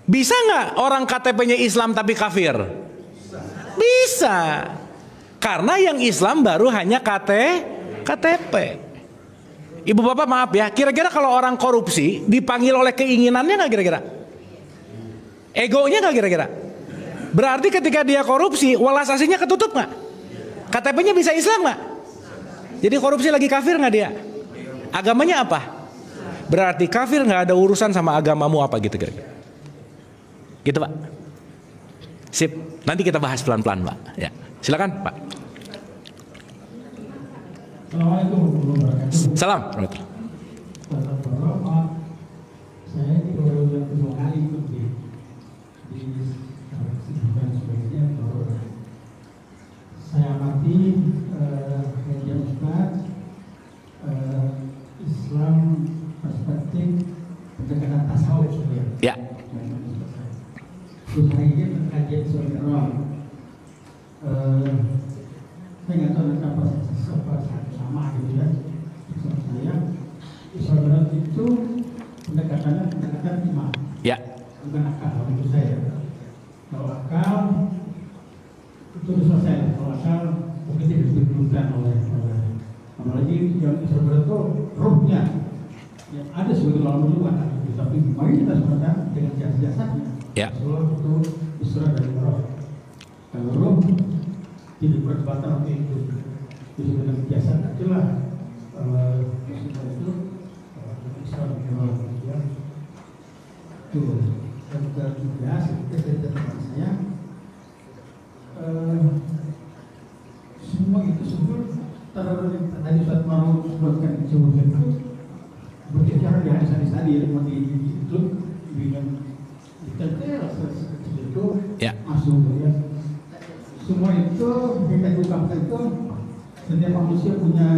bisa nggak orang KTP-nya Islam tapi kafir? Bisa, karena yang Islam baru hanya KTP. Ibu bapak maaf ya, kira-kira kalau orang korupsi dipanggil oleh keinginannya nggak kira-kira? Egonya nggak kira-kira? Berarti ketika dia korupsi, welas aslinya ketutup nggak? KTP-nya bisa Islam nggak? Jadi korupsi lagi kafir nggak dia? Agamanya apa? Berarti kafir nggak ada urusan sama agamamu apa gitu kira-kira? Gitu pak? Sip, nanti kita bahas pelan-pelan pak. Ya, silakan pak. Assalamualaikum warahmatullahi wabarakatuh. Salam. Bapak, saya ini baru yang kedua kali ikut di sidang sebelumnya. Saya amati kajian Ustaz, Islam perspektif pendekatan tasawuf ya. Ya. Terus hari ini kajian Islam. Saya nggak tahu nanti apa sama gitu ya. Maksud saya Islam itu pendekatan iman. selesai kalau asal begitu ditentukan oleh apalagi yang sebenarnya itu rohnya yang ada sebagai ulama juga tapi mayoritas mereka dengan jasa-jasanya Ya. itu Isra dari roh. Kalau roh tidak berbatal itu dengan jasa itulah itu Isra dari roh ya. Tuh dan juga cerita saya semua itu tadi saat mau sebutkan jauh itu berbicara di hadis tadi itu dengan detail itu Ya. masuk ya. Semua itu kita ungkapkan itu setiap manusia punya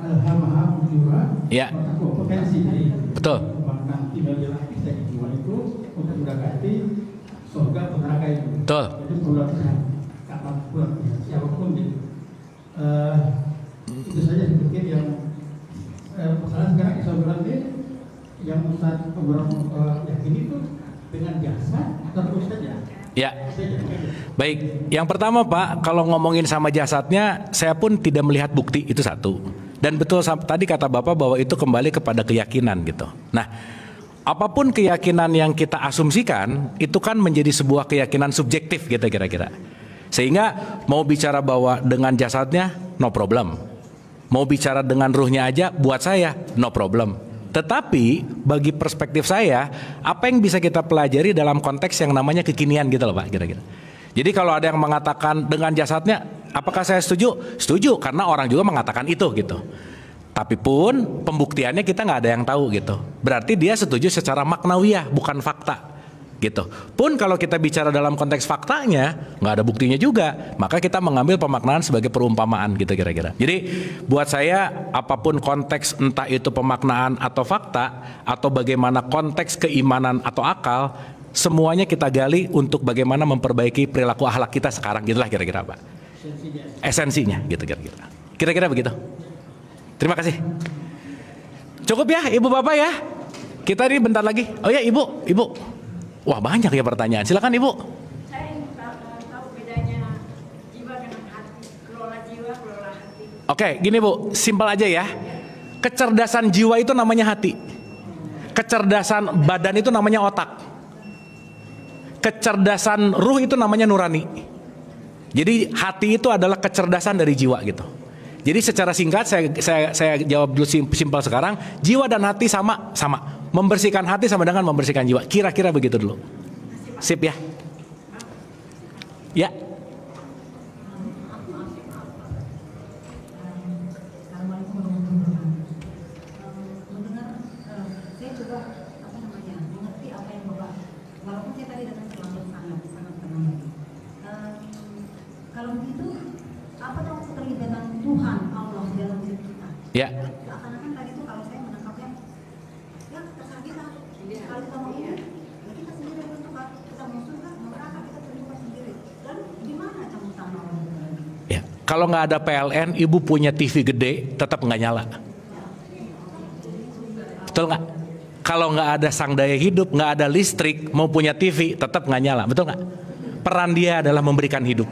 hal-hal juga Ya. potensi dari Betul. nanti bagi kita jiwa itu untuk mendekati surga neraka itu. Betul. Itu perlu kapanpun siapapun gitu. Itu saja sedikit yang masalah sekarang saya bilang ini yang Ustaz yakini itu dengan jasa terus saja. Ya. Baik, yang pertama Pak, kalau ngomongin sama jasadnya, saya pun tidak melihat bukti, itu satu. Dan betul tadi kata Bapak bahwa itu kembali kepada keyakinan gitu. Nah, apapun keyakinan yang kita asumsikan, itu kan menjadi sebuah keyakinan subjektif gitu kira-kira. Sehingga mau bicara bahwa dengan jasadnya, no problem. Mau bicara dengan ruhnya aja, buat saya, no problem. Tetapi bagi perspektif saya, apa yang bisa kita pelajari dalam konteks yang namanya kekinian gitu loh Pak kira-kira. Jadi kalau ada yang mengatakan dengan jasadnya, apakah saya setuju? Setuju, karena orang juga mengatakan itu gitu. Tapi pun pembuktiannya kita nggak ada yang tahu gitu. Berarti dia setuju secara maknawiyah, bukan fakta. Gitu. Pun kalau kita bicara dalam konteks faktanya nggak ada buktinya juga, maka kita mengambil pemaknaan sebagai perumpamaan gitu kira-kira. Jadi buat saya apapun konteks, entah itu pemaknaan atau fakta atau bagaimana konteks keimanan atau akal, semuanya kita gali untuk bagaimana memperbaiki perilaku akhlak kita sekarang, gitulah kira-kira Pak. Esensinya gitu kira-kira. Kira-kira begitu. Terima kasih. Cukup ya Ibu Bapak ya. Kita ini bentar lagi. Oh ya Ibu. Wah banyak ya pertanyaan. Silakan Ibu. Saya ingin tahu bedanya jiwa dengan hati. Kelola jiwa, kelola hati. Oke, gini Bu, simpel aja ya. Kecerdasan jiwa itu namanya hati. Kecerdasan badan itu namanya otak. Kecerdasan ruh itu namanya nurani. Jadi hati itu adalah kecerdasan dari jiwa gitu. Jadi secara singkat saya jawab dulu simpel sekarang. Jiwa dan hati sama. Membersihkan hati sama dengan membersihkan jiwa. Kira-kira begitu dulu. Sip ya. Ya. Mendengar, saya coba mengerti apa yang Bapak, walaupun saya tadi datang terlambat sangat tenang. Kalau begitu, apa dong keterlibatan Tuhan Allah dalam diri kita? Ya. Seakan-akan tadi itu kalau saya menangkapnya, ya terserah kita. Kalau kita mau ya kita sendiri yang menentukan. Kita mau surga, mau neraka, kita tentukan sendiri. Lalu gimana campur tangan Allah? Ya. Kalau nggak ada PLN, Ibu punya TV gede, tetap nggak nyala. Betul nggak? Kalau nggak ada sang daya hidup, nggak ada listrik, mau punya TV, tetap nggak nyala. Betul nggak? Peran dia adalah memberikan hidup.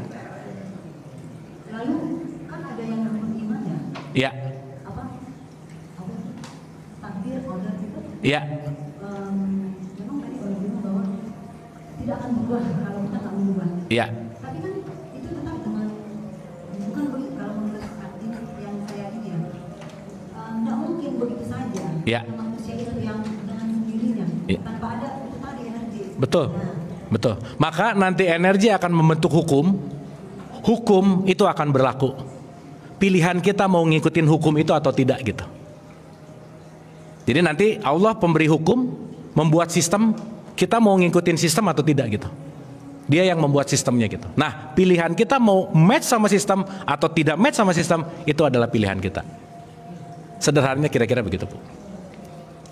Lalu kan ada yang beriman ya? Ya. Apa takdir order itu Ya. memang tadi orang bilang bahwa tidak akan berubah kalau kita tak mengubah. Ya. Tapi kan itu tetap dengan bukan begitu kalau menurut ini yang saya ini ya tidak mungkin begitu saja. Ya. Manusia itu yang dengan sendirinya Ya. tanpa ada itu tadi energi. Betul. Nah, Betul. Maka nanti energi akan membentuk hukum. Hukum itu akan berlaku. Pilihan kita mau ngikutin hukum itu atau tidak gitu. Jadi nanti Allah pemberi hukum, membuat sistem, kita mau ngikutin sistem atau tidak gitu. Dia yang membuat sistemnya gitu. Nah, pilihan kita mau match sama sistem atau tidak match sama sistem, itu adalah pilihan kita. Sederhananya kira-kira begitu Bu.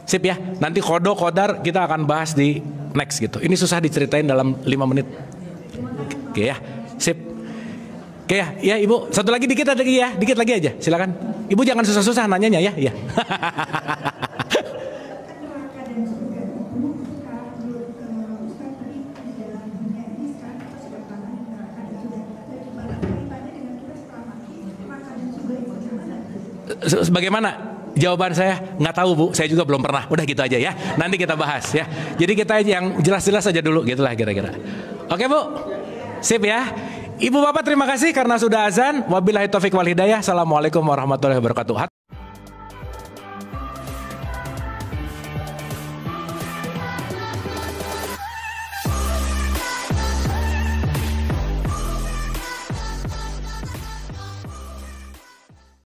Sip ya, nanti kodar kita akan bahas di next gitu. Ini susah diceritain dalam 5 menit. Oke ya, sip. Oke ya Ibu, satu lagi dikit lagi aja, silakan. Ibu jangan susah-susah nanyanya ya. Ya. Bagaimana? Jawaban saya nggak tahu Bu, saya juga belum pernah. Udah gitu aja ya. Nanti kita bahas ya. Jadi kita yang jelas-jelas aja dulu, gitulah kira-kira. Oke Bu, sip ya. Ibu Bapak terima kasih karena sudah azan. Wabillahi taufik wal hidayah. Assalamualaikum warahmatullahi wabarakatuh.